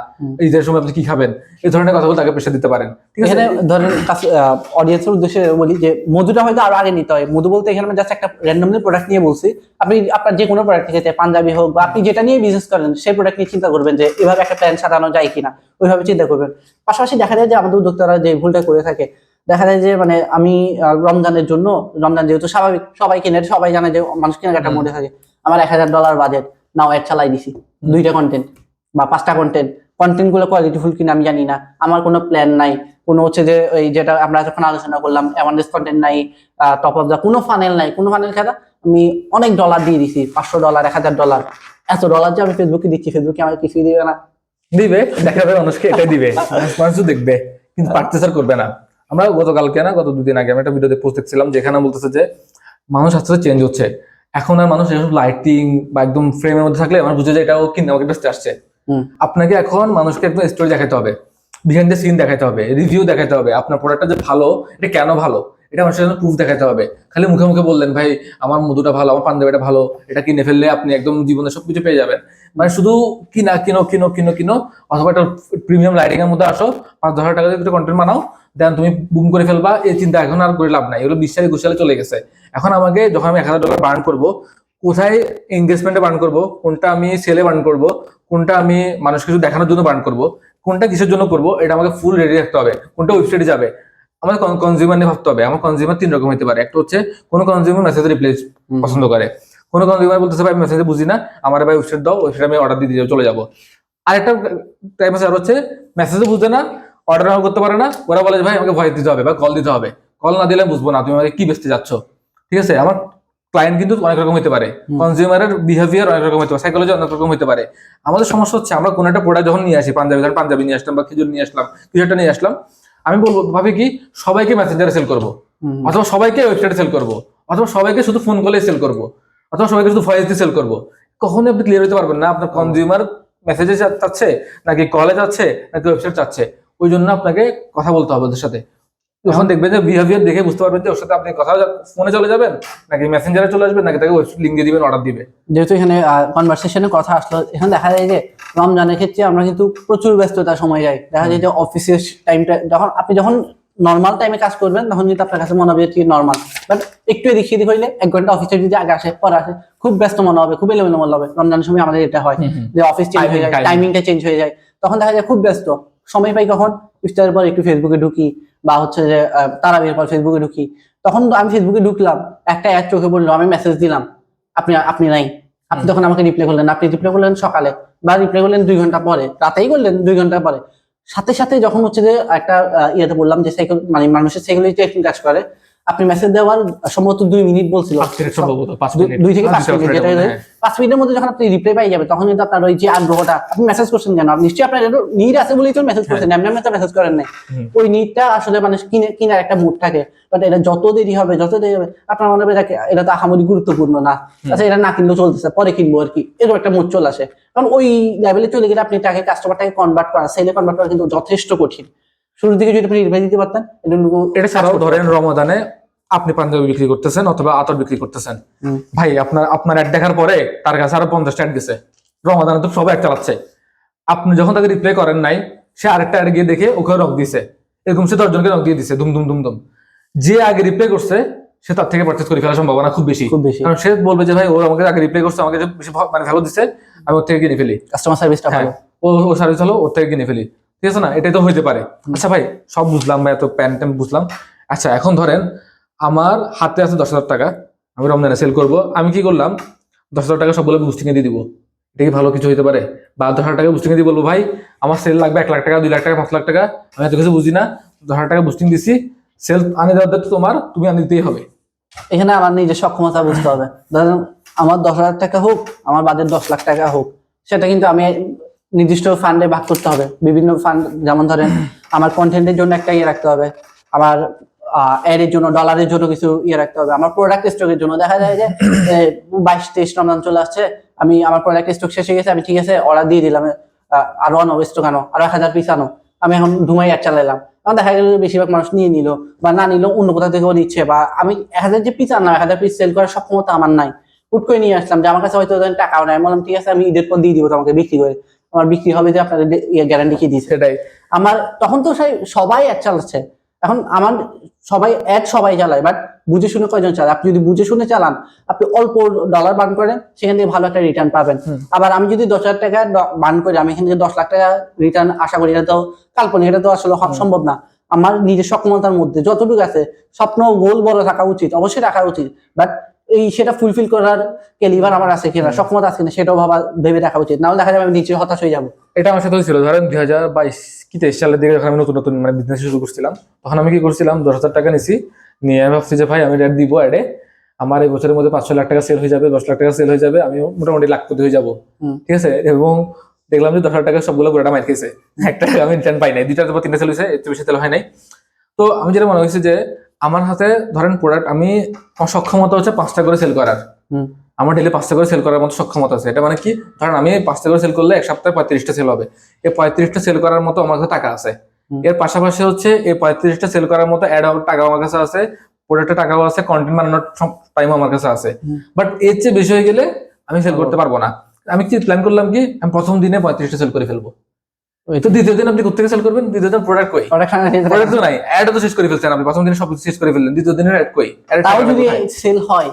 [SPEAKER 1] ঈদের সময় আপনি কি খাবেন, এই ধরনের কথাগুলো তাকে প্রেশার দিতে পারেন, ঠিক আছে।
[SPEAKER 2] এখানে ধরেন অডিয়েন্সের উদ্দেশ্যে বলি যে মধুটা হয়তো আরো আগে নিতে হয়। মধু বলতে এখানে জাস্ট একটা র্যান্ডমলি প্রোডাক্ট নিয়ে বলছি। আপনি আপনার যে কোনো প্রোডাক্ট থেকে, পাঞ্জাবি হোক বা আপনি যেটা নিয়ে বিজনেস করেন, সেই প্রোডাক্ট নিয়ে চিন্তা করবেন যে এভাবে একটা প্ল্যান সাজানো যায় কিনা, ওইভাবে চিন্তা করবেন। পাশাপাশি দেখা যায় যে আমাদের উদ্যোক্তারা যে ভুলটা করে থাকে, দেখা যায় যে মানে আমি রমজানের জন্য, রমজান যেহেতু স্বাভাবিক সবাই কেনে, সবাই জানে যে মানুষ কেনাকাটা মধ্যে থাকে, আমার $1000 বাজেট, নাও অ্যাড চালাই দিছি 2টা কন্টেন্ট বা 5টা কন্টেন্ট গুলো কোয়ালিটিফুল কিনা আমি জানি না, আমার কোনো প্ল্যান নাই, কোনো হচ্ছে যে ওই যেটা আমরা যখন আলোচনা করলাম অ্যাওয়ারনেস কন্টেন্ট নাই, টপ অফ দা কোনো ফানেল নাই, কোনো ফানেল ছাড়া আমি অনেক ডলার দিয়ে দিছি, $500, $1000, এত ডলার যে আমি ফেসবুকে দিচ্ছি, ফেসবুকে আমাকে কিছুই দিবে না।
[SPEAKER 1] দিবে, দেখাবে মানুষকে, এটাই দিবে, মানুষ দেখবে কিন্তু পারচেস আর করবে না। আমরা গত 2 দিন আগে আমি একটা ভিডিওতে পোস্ট দেখছিলাম, যেখানে বলতেছে যে মানুষ আস্তে আস্তে চেঞ্জ হচ্ছে। এখন আর মানুষ এসব লাইটিং বা একদম ফ্রেমের মধ্যে থাকলে মানুষ বুঝে যে এটাও কিনে আমাকে বেচতে আসছে। আপনাকে এখন মানুষকে একদম স্টোরি দেখাতে হবে, বিহাইন্ড দ্য সিন দেখাতে হবে, রিভিউ দেখাতে হবে, আপনার প্রোডাক্টটা যে ভালো এটা কেন ভালো এটা মানুষের জন্য প্রুফ দেখাতে হবে। খালি মুখে মুখে বললেন ভাই আমার মধুটা ভালো, আমার পাঞ্জাবিটা ভালো, এটা কিনে ফেললে আপনি একদম জীবনে সবকিছু পেয়ে যাবেন, মানে শুধু কিনা কিনো কিনো কিনো কিনো, অথবা একটা প্রিমিয়াম লাইটিং এর মধ্যে আসো, 5-10 হাজার টাকা দিয়ে কন্টেন্ট বানাও, দেন তুমি বুম করে ফেলবা, এই চিন্তা এখন আর করে লাভ নাই। এগুলো 20 সালে 20 সালে চলে গেছে। এখন আমাকে যখন আমি $1000 বার্ন করবো, কোথায় এঙ্গেজমেন্টে বার্ন করবো, কোনটা আমি সেলে বার্ন করবো, কোনটা আমি মানুষ কিছু দেখানোর জন্য বার্ন করবো, কোনটা কিসের জন্য করবো, এটা আমাকে ফুল রেডি রাখতে হবে। কোনটা ওয়েবসাইটে যাবে, আমাদের কনজিউমার নিয়ে ভাবতে হবে। আমার কনজিউমার 3 রকম হতে পারে। একটা হচ্ছে কোনো কনজিউমার মেসেজ রিপ্লাই পছন্দ করে, কোনো কনজিউমার বলতেছে ভাই মেসেজে বুঝি না, আমার ভাই ওয়েবসাইট দাও, ওয়েবসাইটে আমি অর্ডার দিয়ে চলে যাবো। আরেকটা টাইম আছে আর হচ্ছে মেসেজে বুঝে না, অর্ডার করতে পারে না, ওরা বলে ভাই আমাকে ভয়েস দিতে হবে বা কল দিতে হবে, কল না দিলে বুঝবো না তুমি আমাকে কি বেচতে যাচ্ছ, ঠিক আছে। আমার ক্লায়েন্ট কিন্তু অনেক রকম হতে পারে, কনজিউমারের বিহেভিয়ার অনেক রকম হতে পারে, সাইকোলজি অনেক রকম হতে পারে। আমাদের সমস্যা হচ্ছে আমরা কোনো একটা প্রোডাক্ট যখন নিয়ে আসি, পাঞ্জাবি নিয়ে আসলাম বা খেজুর নিয়ে আসলাম, কিছু একটা নিয়ে আসলাম, আমি বলবো ভাবি কি সবাইকে মেসেঞ্জারে সেল করবো, অথবা সবাইকে ওয়েবসাইটে সেল করবো, অথবা সবাইকে শুধু ফোন কলে সেল করবো, অথবা সবাইকে শুধু ভয়েস দিয়ে সেল করবো। কখনোই আপনি ক্লিয়ার হতে পারবেন না আপনার কনজিউমার মেসেজে চাচ্ছে নাকি কলে যাচ্ছে নাকি ওয়েবসাইট চাচ্ছে। ওই জন্য আপনাকে কথা বলতে হবে ওদের সাথে। যখন দেখবেন যে বিহেভিয়ার দেখে বুঝতে পারবেন যে ওর সাথে আপনি কথা ফোনে চলে যাবেন নাকি মেসেঞ্জারে চলে আসবেন নাকি তাকে ওয়েবসাইট লিঙ্ক দিয়ে দিবেন, অর্ডার দিবে।
[SPEAKER 2] যেহেতু এখানে কনভারসেশনের কথা আসলো, এখানে দেখা যায় যে রমজানের ক্ষেত্রে আমরা কিন্তু প্রচুর ব্যস্ততা সময় যাই। দেখা যায় যে অফিসের টাইমটা যখন নর্মাল টাইমে কাজ করবেন তখন কিন্তু আপনার কাছে মনে হবে ঠিক নর্মাল, বাট একটু এদিক সেদিক হইলে 1 ঘন্টা অফিসে যদি আগে আসে পরে আসে খুব ব্যস্ত মনে হবে, খুব এলোমেলো মনে হবে। রমজানের সময় আমাদের এটা হয় যে অফিস চেঞ্জ হয়ে যায়, টাইমিংটা চেঞ্জ হয়ে যায়, তখন দেখা যায় খুব ব্যস্ত। সময় পাই কখন, ইফতারের পর একটু ফেসবুকে ঢুকি, বা হচ্ছে যে তারাবির পর ফেসবুকে ঢুকি। তখন আমি ফেসবুকে ঢুকলাম, একটা অ্যাড চোখে পড়লো, আমি মেসেজ দিলাম, আপনি নাই। আপনি তখন আমাকে রিপ্লাই করলেন, আপনি রিপ্লাই করলেন সকালে, বা রিপ্লাই করলেন 2 ঘন্টা পরে, রাতেই করলেন 2 ঘন্টা পরে। সাথে সাথে যখন হচ্ছে যে একটা ইয়েতে বললাম যে মানে মানুষের সাইকোলজি একটু কাজ করে, আপনি মেসেজ দেওয়ার সম্ভবত 2 মিনিট বলছিল,
[SPEAKER 1] 5 মিনিট সম্ভবত, 5 মিনিট
[SPEAKER 2] 2 থেকে 5 মিনিট, যেটা
[SPEAKER 1] হ্যাঁ।
[SPEAKER 2] 5 মিনিটের মধ্যে যখন আপনি রিপ্লাই পাই যাবেন তখন কিন্তু আপনার ওই যে আগ্রহটা, আপনি মেসেজ করছেন কেন, আপনি নিশ্চয়ই আপনার নিড আছে বলেই তো মেসেজ করছেন, এমনি তো মেসেজ করেন নাই। ওই নিডটা আসলে মানুষ কিনার একটা মুড থাকে, বাট এটা যত দেরি হবে আপনার মনে হবে এটা তো আহামরি গুরুত্বপূর্ণ না, আচ্ছা এটা না কিনলেও চলতেছে, পরে কিনবো আর কি, এরকম একটা মুড চলে আসে। কারণ ওই লেভেলে চলে গেলে আপনি কাস্টমারটাকে কনভার্ট করা, সেলে কনভার্ট করা কিন্তু যথেষ্ট কঠিন। শুরুর দিকে যদি আপনি রিপ্লাই দিতে পারতেন,
[SPEAKER 1] এটা ছাড়াও ধরেন রমাদানে আপনি পাঞ্জাবি বিক্রি করতেছেন অথবা আতর বিক্রি করতেছেন, ভাই আপনার অ্যাড দেখার পরে তার কাছে আরো 50টা অ্যাড গেছে, রমাদানে তো সবাই অ্যাড চালাচ্ছে, আপনি যখন তাকে রিপ্লাই করেন নাই, সে আরেকটা অ্যাড গিয়ে দেখে ওকে রক দিছে, এরকম সে 10 জনকে রক দিয়ে দিছে দুম দুম দুম দুম, যে আগে রিপ্লাই করছে সে তার থেকে পারচেজ করে ফেলার সম্ভাবনা খুব বেশি, কারণ সে বলবে যে ভাই ও আমাকে আগে রিপ্লাই করছে, আমাকে যে বেশি মানে ভালো দিচ্ছে, আমি ওর থেকে কিনে ফেলি,
[SPEAKER 2] কাস্টমার সার্ভিসটা ভালো,
[SPEAKER 1] ও সার্ভিস হলো ওর থেকে কিনে ফেলি, ঠিক আছে না, এটাই তো হইতে পারে। আচ্ছা ভাই সব বুঝলাম ভাই, এত প্যান্ট বুঝলাম, আচ্ছা এখন ধরেন আমার হাতে আছে 10,000 টাকা, আমি রমজানে সেল করব, আমি কি করলাম 10,000 টাকা সবগুলো বুস্টিং এ দিয়ে দিব, এটা কি ভালো কিছু হইতে পারে? বা 10,000 টাকা বুস্টিং এ দিয়ে বলবো ভাই আমার সেল লাগবে 1 লাখ টাকা, 2 লাখ টাকা, 5 লাখ টাকা, আমি এত কিছু বুঝি না, 10,000 টাকা বুস্টিং দিছি, সেল আনে দেওয়ার দায়িত্ব তোমার, তুমি আনে দিতেই হবে।
[SPEAKER 2] এখানে আমার নিজের সক্ষমতা বুঝতে হবে, ধরেন আমার 10,000 টাকা হোক, আমার বাজেট 10 লাখ টাকা হোক, সেটা কিন্তু আমি নির্দিষ্ট ফান্ডে ভাগ করতে হবে, বিভিন্ন ফান্ড, যেমন ধরেন আমার কন্টেন্টের জন্য একটা ইয়ে রাখতে হবে, আমার এর জন্য ডলারের জন্য কিছু ইয়ে রাখতে হবে, আমার প্রোডাক্ট স্টকের জন্য দেখা যায় যে 22-23 রমজান চলে আসছে, আমি আমার প্রোডাক্ট স্টক শেষ হয়ে গেছে, আমি ঠিক আছে অর্ডার দিয়ে দিলাম, আরো আনো স্টক আনো, আরো 1000 পিস আনো, আমি এখন ধুমাই অ্যাড চালাইলাম, এখন দেখা গেল বেশিরভাগ মানুষ নিয়ে নিল বা না নিল, অন্য কোথাও থেকেও নিচ্ছে, বা আমি 1000 যে পিস আনলাম 1000 পিস সেল করার সক্ষমতা আমার নাই, হুট করে নিয়ে আসলাম, যে আমার কাছে হয়তো টাকাও নাই, বললাম ঠিক আছে আমি ঈদের পর দিয়ে দিব তোমাকে বিক্রি করে, আমার বিক্রি হবে যে আপনাদের গ্যারান্টি কি দিচ্ছে,
[SPEAKER 1] সেটাই
[SPEAKER 2] আমার তখন তো সবাই অ্যাড চালাচ্ছে, এখন আমার সবাই চালায়, বাট বুঝে শুনে কয়জন চালায়, আপনি যদি বুঝে শুনে চালান, আপনি অল্প ডলার বার্ন করেন, সেখান থেকে ভালো একটা রিটার্ন পাবেন। আবার আমি যদি 10,000 টাকা বার্ন করি, আমি এখান থেকে 10 লাখ টাকা রিটার্ন আশা করি, এটা তো কাল্পনিক, এটা তো আসলে সম্ভব না। আমার নিজের সক্ষমতার মধ্যে যতটুকু আছে, স্বপ্ন গোল বড় থাকা উচিত, অবশ্যই রাখা উচিত, বাট সেটা ফুলফিল করার ক্যালিবার আমার আছে কিনা, সক্ষমতা আছে কিনা, সেটাও ভেবে রাখা উচিত, নাহলে দেখা যাবে আমি নিচে হতাশ হয়ে যাবো।
[SPEAKER 1] এটা আমার সাথে হয়েছিল ধরেন 2022 কি 23 সালের দিকে, যখন আমি নতুন নতুন মানে বিজনেস শুরু করছিলাম, তখন আমি কি করছিলাম 10,000 টাকা নিছি, নিয়ে আমি ভাবছি যে ভাই আমি অ্যাড দিব, অ্যাডে আমার এই বছরের মধ্যে 5-6 লাখ টাকা সেল হয়ে যাবে, 10 লাখ টাকা সেল হয়ে যাবে, আমি মোটামুটি লাখপতি হয়ে যাবো, ঠিক আছে, এবং দেখলাম যে 10,000 টাকা সবগুলো পুরোটা মাইর খেয়েছে, একটা আমি রিটার্ন পাই নাই, 2টা বা 3টা সেল হয়েছে, এর চেয়ে বেশি সেল হয় নাই। তো আমি যেটা মনে হয়েছে যে আমার হাতে ধরেন প্রোডাক্ট, আমি সক্ষমতা হচ্ছে 5টা করে সেল করার, আমার ডেলি 5টা করে সেল করার মতো সক্ষমতা আছে, এটা মানে কি, ধরেন আমি 5টা করে সেল করলে এক সপ্তাহে 35টা সেল হবে, এই 35টা সেল করার মতো আমার কাছে টাকা আছে, এর পাশাপাশি হচ্ছে এই 35টা সেল করার মতো অ্যাড হওয়ার টাকা আমার কাছে আছে, প্রোডাক্টের টাকাও আছে, কন্টেন্ট বানানোর টাইম আমার কাছে আছে, বাট এর চেয়ে বেশি হয়ে গেলে আমি সেল করতে পারবো না। আমি কি প্ল্যান করলাম কি, আমি প্রথম দিনে 35টা সেল করে ফেলবো, তো দ্বিতীয় দিন আপনি কোথেকে সেল করবেন, দ্বিতীয় দিন প্রোডাক্ট কই, প্রোডাক্ট তো নাই, অ্যাড তো শেষ করে ফেলছেন আপনি, প্রথম দিনে সব শেষ করে ফেললেন, দ্বিতীয় দিনের অ্যাড কই,
[SPEAKER 2] তাও যদি সেল হয়,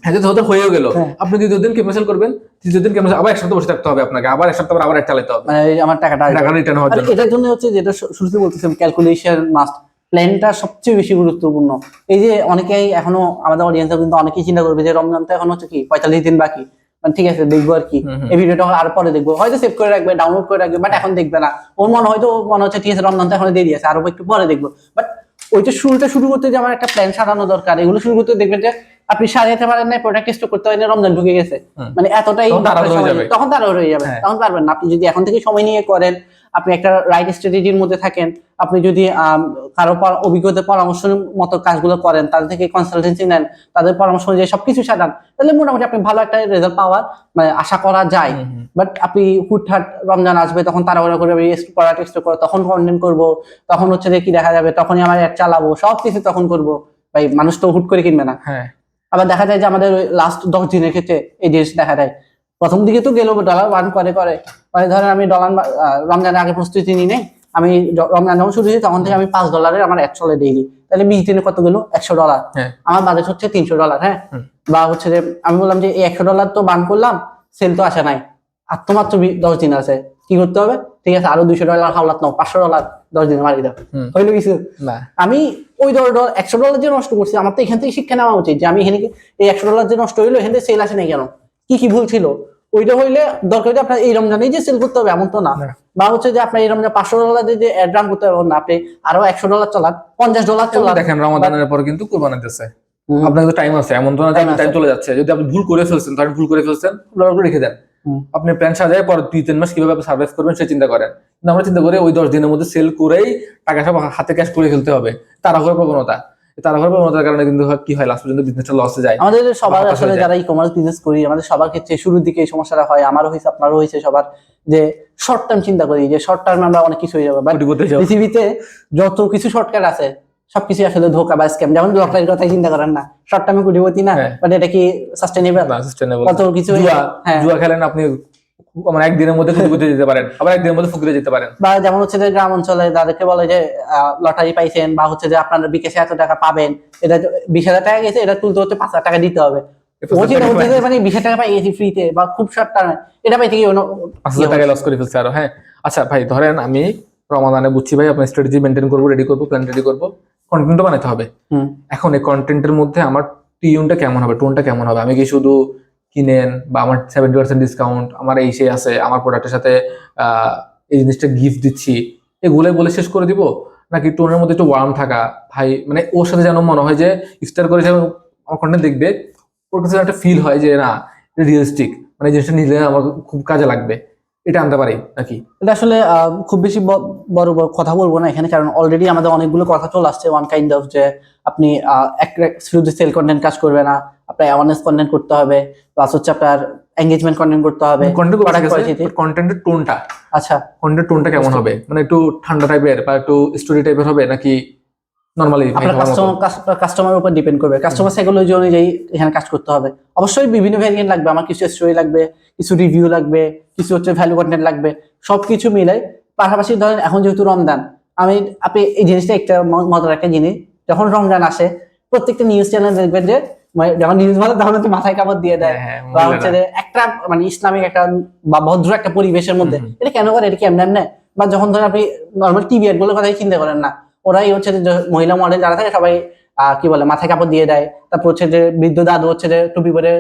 [SPEAKER 1] হ্যাঁ যদি হয়েও গেল, আপনি দ্বিতীয় দিন কেমন সেল করবেন, তৃতীয় দিন কেমন, আবার এক সপ্তাহ বসে থাকতে হবে আপনাকে, আবার এক সপ্তাহ আবার চালাতে হবে,
[SPEAKER 2] মানে আমার টাকা
[SPEAKER 1] রিটার্ন হওয়ার জন্য।
[SPEAKER 2] এটার জন্য হচ্ছে যেটা শুরুতে বলতেছিলাম, ক্যালকুলেশন মাস্ট, প্ল্যানটা সবচেয়ে বেশি গুরুত্বপূর্ণ। এই যে অনেকেই এখনো আমাদের অডিয়েন্সে কিন্তু অনেকেই চিন্তা করবে যে রমজান তো এখন হচ্ছে কি 45 দিন বাকি, মানে ঠিক আছে দেখবো আর কি, এই ভিডিওটা আর পরে দেখবো, হয়তো সেভ করে রাখবে, ডাউনলোড করে রাখবে, বাট এখন দেখবে না, ওর মনে হচ্ছে ঠিক আছে রমজান তো এখন দেরি আছে, আরো একটু পরে দেখবো, বাট ওইটা শুরু করতে যে আমার একটা প্ল্যান সাজানো দরকার, এগুলো শুরু করতে দেখবেন যে আপনি সাজাতে পারেন না, প্রোডাক্ট স্টক করতে পারেন না, রমজান ঢুকে গেছে, মানে এতটাই তখন তাড়াহুড়ো হয়ে যাবে, তখন পারবেন না। আপনি যদি এখন থেকে সময় নিয়ে করেন, আপনি একটা রাইট স্ট্র্যাটেজির মধ্যে থাকেন, আপনি যদি কারো অভিজ্ঞতা পরামর্শের মতো কাজগুলো করেন, তাদের থেকে কনসালটেন্সি নেন, তাদের পরামর্শ অনুযায়ী সবকিছু সাজান, তাহলে মোটামুটি আপনি ভালো একটা রেজাল্ট পাওয়ার মানে আশা করা যায়। বাট আপনি হুটহাট রমজান আসবে, তখন তাড়াহুড়ো করে প্রোডাক্ট স্টক করবো, তখন কন্টেন্ট করবো, তখন হচ্ছে যে কি দেখা যাবে, তখনই আমার অ্যাড চালাবো, সবকিছু তখন করবো, ভাই মানুষ তো হুট করে কিনবে না। আবার দেখা যায় যে আমাদের লাস্ট 10 দিনের ক্ষেত্রে এই জিনিস দেখা যায়, প্রথম দিকে তো গেল ডলার বার্ন করে মানে ধরেন আমি রমজানের আগে প্রস্তুতি নিই নেই, আমি রমজান যখন শুরু হয়েছি তখন থেকে আমি $5 আমার অ্যাড চলে ডেইলি, তাহলে 20 দিনে কত গেল $100, আমার বাজেট হচ্ছে $300, হ্যাঁ, বা হচ্ছে যে আমি বললাম যে এই $100 তো বার্ন করলাম, সেল তো আসে নাই, আর তো মাত্র 10 দিন আছে, কি করতে হবে, ঠিক আছে আরো $200 হাওলাত নাও, $500 10 দিনে মারি দাও, হইলো কিছু না। আমি ওই $100 যে নষ্ট করছি, আমার তো এখান থেকে শিক্ষা নেওয়া উচিত যে আমি এখানে এই $100 যে নষ্ট হইলো, এখান থেকে সেল আসে নাই কেন, কি ভুল ছিল, ওইটা হইলে দরকার যে আপনার এই রমজানেই যে সেল করতে হবে এমন তো না, বা হচ্ছে যে আপনার এই রমজান $500 দিয়ে যে অ্যাড রান করতে হবে না, আপনি আরো $100 চালান, $50 চালান।
[SPEAKER 1] দেখেন রমাদানের পর কিন্তু কুরবানি দিতেছে, আপনার তো টাইম আছে, এমন তো না
[SPEAKER 2] Time
[SPEAKER 1] টাইম
[SPEAKER 2] আছে।
[SPEAKER 1] চলে যাচ্ছে। যদি আপনি ভুল করে ফেলছেন, ধরেন ভুল করে ফেলছেন, রেখে দেন। আপনি প্ল্যান সাজায় পর 2-3 মাস কিভাবে সার্ভাইভ করবেন সে চিন্তা করেন। কিন্তু আমরা চিন্তা করি ওই 10 দিনের মধ্যে সেল করেই টাকা সব হাতে ক্যাশ করে ফেলতে হবে, তাড়াহুড়ো প্রবণতা। তাড়াহুড়ো প্রবণতার কারণে কিন্তু কি হয়, লাস্ট পর্যন্ত বিজনেসটা লসে যায়।
[SPEAKER 2] আমাদের সবার
[SPEAKER 1] হতাশ
[SPEAKER 2] আসলে
[SPEAKER 1] হয়ে যায়।
[SPEAKER 2] যারা ই কমার্স বিজনেস করি, আমাদের সবার ক্ষেত্রে শুরুর দিকে এই সমস্যাটা হয়, আমারও হয়েছে, আপনারও হয়েছে সবার, যে শর্ট টার্ম চিন্তা করি, যে শর্ট টার্মে আমরা অনেক কিছু হয়ে যাবো। বাট
[SPEAKER 1] কোটিপতি হয়ে যাবো।
[SPEAKER 2] পৃথিবীতে যত কিছু শর্টকাট আছে সবকিছু আসলে ধোকা বা স্ক্যাম। যেমন ব্লকটার কথাই চিন্তা করেন না, শর্ট টার্মে কোটিপতি না,
[SPEAKER 1] হ্যাঁ।
[SPEAKER 2] বাট এটা কি সাস্টেনেবল?
[SPEAKER 1] না, sustainable
[SPEAKER 2] কত
[SPEAKER 1] না।
[SPEAKER 2] কিছু হ্যাঁ।
[SPEAKER 1] জুয়া খেলেন আপনি, মানে একদিনের মধ্যে কোটিপতি যেতে পারেন, আবার একদিনের মধ্যে ফুকরে যেতে পারেন।
[SPEAKER 2] বা যেমন হচ্ছে যে গ্রাম অঞ্চলে তাদেরকে বলে যে লটারি পাইছেন, বা হচ্ছে যে আপনার বিকাশে এত টাকা পাবেন, এটা 20,000 টাকা গেছে, এটা তুলতে হতে 5,000 টাকা দিতে হবে। ও চিন্তা করতেছে মানে 20,000 টাকা পাই গেছি ফ্রিতে বা খুব শর্ট টার্মে, এটা পাইতে কি
[SPEAKER 1] 5,000 টাকা লস করে ফেলছে আরো। হ্যাঁ, আচ্ছা ভাই, ধরেন আমি রমাদানে বুঝছি ভাই আপনার স্ট্র্যাটেজি মেনটেন করবো, রেডি করবো, প্ল্যান রেডি করবো, কন্টেন্টও বানাতে হবে। এখন এই কন্টেন্টের মধ্যে আমার টিউনটা কেমন হবে, টোনটা কেমন হবে? আমি কি শুধু কিনেন বা আমার 70% ডিসকাউন্ট, আমার এই সেই আছে, আমার প্রোডাক্টের সাথে এই জিনিসটা গিফট দিচ্ছি, এগুলোই বলে শেষ করে দিব? নাকি টোনের মধ্যে একটু ওয়ার্ম থাকা, ভাই মানে ওর সাথে যেন মনে হয় যে স্টার করে যেন আমার কন্টেন্ট দেখবে, ওর কাছে একটা ফিল হয় যে না রিয়েলিস্টিক, মানে এই জিনিসটা নিলে আমার খুব কাজে লাগবে, এটা আনতে পারি নাকি?
[SPEAKER 2] এটা আসলে খুব বেশি বড় বড় কথা বলবো না এখানে, কারণ অলরেডি আমাদের অনেকগুলো কথা চলে আসছে। ওয়ান কাইন্ড অফ যে আপনি শুধু সেল কন্টেন্ট কাজ করবে না, আপনার অ্যাওয়ারনেস কন্টেন্ট করতে হবে, প্লাস হচ্ছে আপনার এঙ্গেজমেন্ট কন্টেন্ট করতে হবে।
[SPEAKER 1] কন্টেন্টের টোনটা,
[SPEAKER 2] আচ্ছা,
[SPEAKER 1] কন্টেন্ট টোনটা কেমন হবে? মানে একটু ঠান্ডা টাইপের বা একটু স্টোরি টাইপের হবে, নাকি নরমালি
[SPEAKER 2] আপনার কাস্টমার উপর ডিপেন্ড করবে, কাস্টমার সাইকোলজি অনুযায়ী এখানে কাজ করতে হবে। অবশ্যই বিভিন্ন ভ্যারিয়েন্ট লাগবে, আমার কিছু স্টোরি লাগবে, কিছু রিভিউ লাগবে, কিছু হচ্ছে ভ্যালু কন্টেন্ট লাগবে, সবকিছু মিলে। পাশাপাশি ধরেন এখন যেহেতু রমজান, আপনি এই জিনিসটা একটা মজার একটা জিনিস, যখন রমজান আসে প্রত্যেকটা নিউজ চ্যানেল দেখবেন যে যখন নিউজ বলে তখন একটু মাথায় কাপড় দিয়ে দেয়, বা হচ্ছে যে একটা মানে ইসলামিক একটা বা ভদ্র একটা পরিবেশের মধ্যে এটা কেন করে, এটা কি এমনি এমনি? বা যখন ধরেন আপনি নর্মাল টিভি এড গুলোর কথাই চিন্তা করেন না, ওরাই হচ্ছে যে মহিলা মডেল যারা থাকে সবাই কি বলে মাথায় কাপড় দিয়ে দেয়। তারপর হচ্ছে যে বৃদ্ধ দাদু হচ্ছে যে টুপি পরে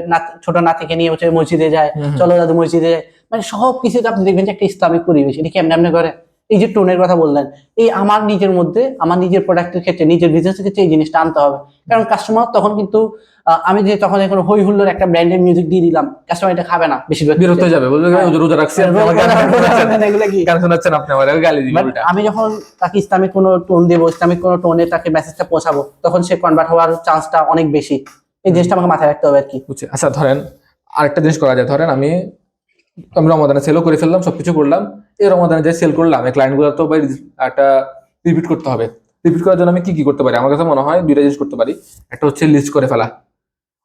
[SPEAKER 2] ছোট নাতিকে নিয়ে হচ্ছে মসজিদে যায়, চলো দাদু মসজিদে যায়, মানে সব কিছুতে আপনি দেখবেন যে একটা ইসলামিক পরিবেশ। এটা কি এমনি এমনি করে? এই যে টোনের কথা বললেন, এই আমার নিজের মধ্যে, আমার নিজের প্রোডাক্টের ক্ষেত্রে, নিজের বিজনেসের ক্ষেত্রে এই জিনিসটা আনতে হবে। কারণ কাস্টমার তখন কিন্তু আমি যে তখন এখন হই হুল্লোর একটা ব্র্যান্ডের মিউজিক দিয়ে দিলাম, কাস্টমার এটা খাবে না, বেশিরভাগ
[SPEAKER 1] বিরক্ত হয়ে যাবে, বলবে রোজা রাখছেন,
[SPEAKER 2] এগুলো কি
[SPEAKER 1] গান শোনাচ্ছেন আপনি, আমার গালি দিবেন উল্টা।
[SPEAKER 2] আমি যখন তাকে ইসলামিক কোনো টোন দেবো, ইসলামিক কোনো টোনে তাকে মেসেজটা পৌঁছাবো, তখন সে কনভার্ট হওয়ার চান্সটা অনেক বেশি। এই জিনিসটা আমাকে মাথায় রাখতে হবে আর কি।
[SPEAKER 1] বুঝছি। আচ্ছা ধরেন আরেকটা জিনিস করা যায়, ধরেন আমি রমাদানে সেলও করে ফেললাম, সবকিছু করলাম, এই রমাদানে যে সেল করলাম এই ক্লায়েন্ট গুলো তো ভাই একটা রিপিট করতে হবে। রিপিট করার জন্য আমি কি কি করতে পারি? আমার কাছে মনে হয় দুইটা জিনিস করতে পারি। একটা হচ্ছে লিস্ট করে ফেলা,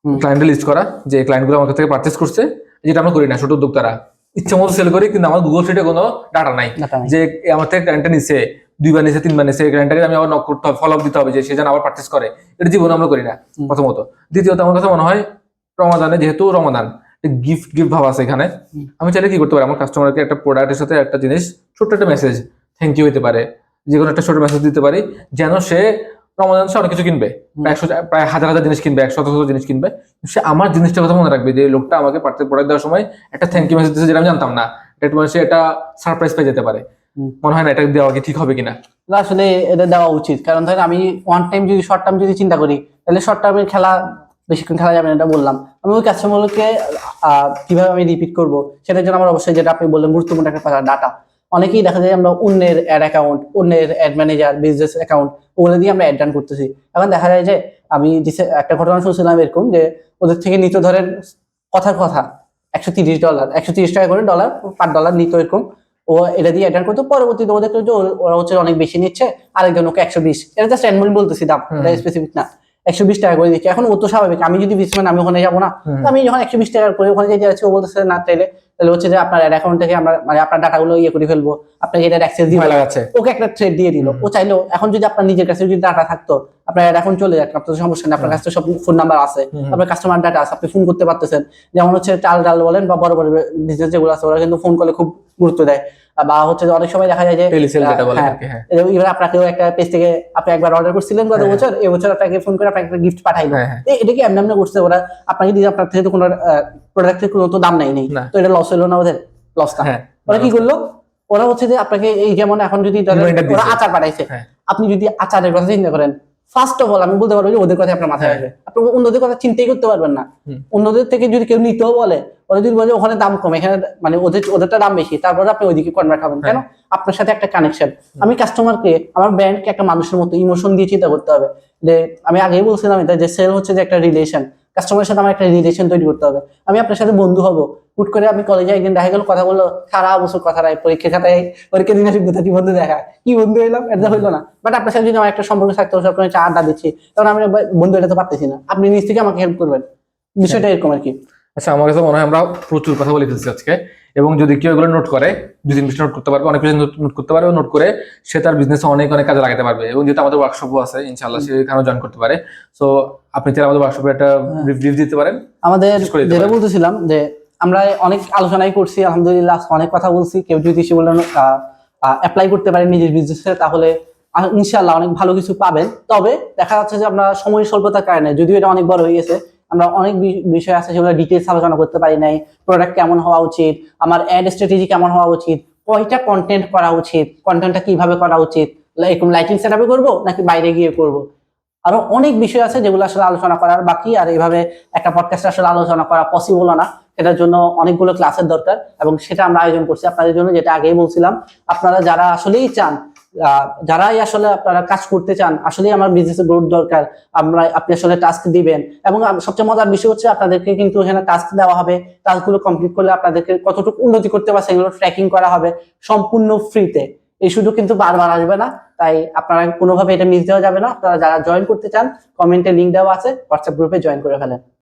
[SPEAKER 1] ক্লায়েন্টের লিস্ট করা, যে ক্লায়েন্ট গুলো আমার কাছ থেকে পারচেস করছে, যেটা আমরা করি না ছোট উদ্যোক্তারা, ইচ্ছা মতো সেল করি, কিন্তু আমার গুগল শিটে কোনো ডাটা নাই যে আমার থেকে ক্লায়েন্টটা নিচ্ছে, 2বার নিচ্ছে, 3বার নিচ্ছে, ক্লায়েন্টটাকে আমি আবার নক করতে হবে, ফলো আপ দিতে হবে যে সে যেন আবার পারচেস করে। এটা জীবনে আমরা করি না, প্রথমত। দ্বিতীয়ত আমার কাছে মনে হয় রমাদানে, যেহেতু রমাদান, গিফট ভাব আছে এখানে, আমি চাইলে কি করতে পারি, আমার কাস্টমারকে একটা প্রোডাক্টের সাথে একটা জিনিস, ছোট্ট একটা মেসেজ, থ্যাংক ইউ হতে পারে, যে কোনো একটা ছোট মেসেজ দিতে পারি, যেন সে রমাদান সে অনেক কিছু কিনবে, প্রায় হাজার হাজার জিনিস কিনবে, 100 জিনিস কিনবে, সে আমার জিনিসটার কথা মনে রাখবে যে লোকটা আমাকে প্রোডাক্ট দেওয়ার সময় একটা থ্যাংক ইউ মেসেজ দিচ্ছে, যেটা আমি জানতাম না, এটা মানে সে এটা সারপ্রাইজ পেয়ে যেতে পারে। মনে হয় না এটা দেওয়া কি ঠিক হবে কিনা?
[SPEAKER 2] আসলে এটা দেওয়া উচিত, কারণ ধরেন আমি ওয়ান টাইম যদি শর্ট টার্ম যদি চিন্তা করি, তাহলে শর্ট টার্মের খেলা বেশিক্ষণ খেলা যাবে না, এটা বললাম। আমি ওই কাস্টমারকে কিভাবে আমি রিপিট করবো, সেটার জন্য আমার অবশ্যই, যেটা আপনি বললেন গুরুত্বপূর্ণ একটা কথা, ডাটা। অনেকেই দেখা যায় আমরা অন্যের অ্যাড অ্যাকাউন্ট, অন্যের অ্যাড ম্যানেজার, বিজনেস অ্যাকাউন্ট, ওগুলো দিয়ে আমরা অ্যাড রান করতেছি। এখন দেখা যায় যে আমি একটা ঘটনা শুনছিলাম এরকম, যে ওদের থেকে নিত ধরেন কথার কথা $130, 130 টাকা করে ডলার পার ডলার নিত এরকম। ও এটা দিয়ে অ্যাড করতো, পরবর্তীতে ওদের যে ওরা হচ্ছে অনেক বেশি নিচ্ছে, আরেকজন ওকে 120, এটা জাস্ট অ্যানুয়াল বলতেছি দাম, এটা স্পেসিফিক না, 120 টাকা করে দিচ্ছে। এখন ও তো স্বাভাবিক, আমি যদি বিজনেসম্যান আমি ওখানে যাবো না, আমি যখন 120 টাকা করে ওখানে যেতে যাচ্ছি, ও বলতেছে না তাহলে হচ্ছে যে আপনার অ্যাকাউন্ট থেকে আমরা মানে আপনার ডাটাগুলো ইয়ে করে ফেলবো, আপনাকে এটা অ্যাক্সেস দিয়ে লাগাচ্ছে, ওকে একটা থ্রেড দিয়ে দিল। ও চাইলো এখন যদি আপনার নিজের কাছে যদি ডাটা থাকতো, আপনার এখন চলে যাক, আপনার তো সমস্যা নেই, আপনার কাছে সব ফোন নাম্বার আছে, আপনার কাস্টমার ডাটা আছে, আপনি ফোন করতে পারতেছেন। যেমন হচ্ছে চাল ডাল বলেন বা বড় বড় বিজনেস যেগুলো আছে, ওরা কিন্তু ফোন কলে খুব গুরুত্ব দেয়। বা হচ্ছে যে অনেক সময় দেখা যায় যে
[SPEAKER 1] টেলিসেল যেটা বলে
[SPEAKER 2] হ্যাঁ,
[SPEAKER 1] আর কি, হ্যাঁ
[SPEAKER 2] এবার আপনাকেও একটা পেজ থেকে আপনি একবার অর্ডার করছিলেন গত
[SPEAKER 1] হ্যাঁ।
[SPEAKER 2] বছর, এই বছর আপনাকে ফোন করে আপনাকে একটা গিফট পাঠাইলো,
[SPEAKER 1] হ্যাঁ, হ্যাঁ।
[SPEAKER 2] এটা কি এমনি এমনি করছে ওরা, আপনাকে দিয়ে আপনার থেকে তো কোনো প্রোডাক্টের কোনো তো দাম নেই,
[SPEAKER 1] না।
[SPEAKER 2] তো এটা লস হলো না ওদের? লস না।
[SPEAKER 1] হ্যাঁ,
[SPEAKER 2] ওরা কি করলো, ওরা হচ্ছে যে আপনাকে এই যেমন এখন যদি ধরেন
[SPEAKER 1] Reminder
[SPEAKER 2] ওরা
[SPEAKER 1] দিছে।
[SPEAKER 2] আচার পাঠাইছে,
[SPEAKER 1] হ্যাঁ।
[SPEAKER 2] আপনি যদি আচারের কথা চিন্তা করেন, ফার্স্ট অফ অল আমি বলতে পারবো যে ওদের কথা আপনার মাথায়
[SPEAKER 1] হ্যাঁ।
[SPEAKER 2] আসবে, আপনি অন্যদের কথা চিন্তাই করতে পারবেন না।
[SPEAKER 1] হুম।
[SPEAKER 2] অন্যদের থেকে যদি কেউ নিতেও বলে, ওরা যদি বলে ওখানে দাম কম, এখানে মানে ওদেরটা দাম বেশি, তারপরে আপনি ওইদিকে কনভার্ট হবেন কেন? আপনার সাথে একটা কানেকশন। আমি কাস্টমারকে, আমার ব্র্যান্ডকে একটা মানুষের মতো ইমোশন দিয়ে চিন্তা করতে হবে। যে আমি আগেই বলছিলাম এটা, যে সেল হচ্ছে যে একটা রিলেশন, কাস্টমারের সাথে আমার একটা রিলেশন তৈরি করতে হবে। আমি আপনার সাথে বন্ধু হবো, হুট করে আমি কলেজে একদিন দেখা গেল, কথা বললো, সারা বছর কথা নাই, পরীক্ষা খাতায় পরীক্ষা দিন আসি কোথা কি বন্ধু দেখা, কি বন্ধু হইলাম, এটা হইলো না। বাট আপনার সাথে যদি আমার একটা সম্পর্ক থাকতো, সবসময় একটা আড্ডা দিচ্ছি, তখন আমি বন্ধু এটা তো পারতেছি না, আপনি নিজ থেকে আমাকে হেল্প করবেন, বিষয়টা এরকম আর কি।
[SPEAKER 1] আচ্ছা, আমার কাছে মনে হয় আমরা প্রচুর কথা বলে ফেলছি আজকে, এবং যদি কেউ এগুলো নোট করে, 2-3 বিষয় নোট করতে পারবে, অনেক কিছু নোট করতে পারবে, নোট করে সে তার বিজনেস অনেক অনেক কাজে লাগাতে পারবে। এবং যেহেতু আমাদের ওয়ার্কশপও আছে, ইনশাআল্লাহ সে এখানেও জয়েন করতে পারে। সো আপনি চাইলে আমাদের ওয়ার্কশপে একটা রিভিউ দিতে পারেন।
[SPEAKER 2] আমাদের
[SPEAKER 1] শেষ করে দিতে
[SPEAKER 2] যেটা
[SPEAKER 1] পারেন।
[SPEAKER 2] বলতেছিলাম যে আমরা অনেক আলোচনাই করছি, আলহামদুলিল্লাহ আজকে অনেক কথা বলছি। কেউ যদি সে বললেন অ্যাপ্লাই করতে পারেন নিজের বিজনেসে, তাহলে ইনশাআল্লাহ অনেক ভালো কিছু পাবেন। তবে দেখা যাচ্ছে যে আমরা সময় স্বল্পতার কারণে, যদিও এটা অনেক বড় হয়ে গেছে, আমরা অনেক বিষয় আছে সেগুলো ডিটেলস আলোচনা করতে পারি নাই। প্রোডাক্ট কেমন হওয়া উচিত, আমার অ্যাড স্ট্র্যাটেজি কেমন হওয়া উচিত, কয়টা কন্টেন্ট করা উচিত, কন্টেন্টটা কিভাবে করা উচিত, এরকম লাইটিং সেটআপে করবো নাকি বাইরে গিয়ে করব, আরো অনেক বিষয় আছে যেগুলো আসলে আলোচনা করার বাকি। আর এইভাবে একটা পডকাস্ট আসলে আলোচনা করা পসিবল না, সেটার জন্য অনেকগুলো ক্লাসের দরকার, এবং সেটা আমরা আয়োজন করছি আপনাদের জন্য। যেটা আগেই বলছিলাম, আপনারা যারা আসলেই চান, যারাই আসলে আপনারা কাজ করতে চান, আসলেই আমার বিজনেসে গ্রোথ দরকার, আপনি আসলে টাস্ক দিবেন। এবং সবচেয়ে মজার বিষয় হচ্ছে আপনাদেরকে কিন্তু এখানে টাস্ক দেওয়া হবে, টাস্কগুলো কমপ্লিট করলে আপনাদেরকে কতটুকু উন্নতি করতে পারছে এগুলো ট্র্যাকিং করা হবে সম্পূর্ণ ফ্রিতে। এই সুযোগ কিন্তু বারবার আসবে না, তাই আপনারা কোনোভাবে এটা মিস দেওয়া যাবে না। আপনারা যারা জয়েন করতে চান, কমেন্টে লিঙ্ক দেওয়া আছে, হোয়াটসঅ্যাপ গ্রুপে জয়েন করে ফেলেন।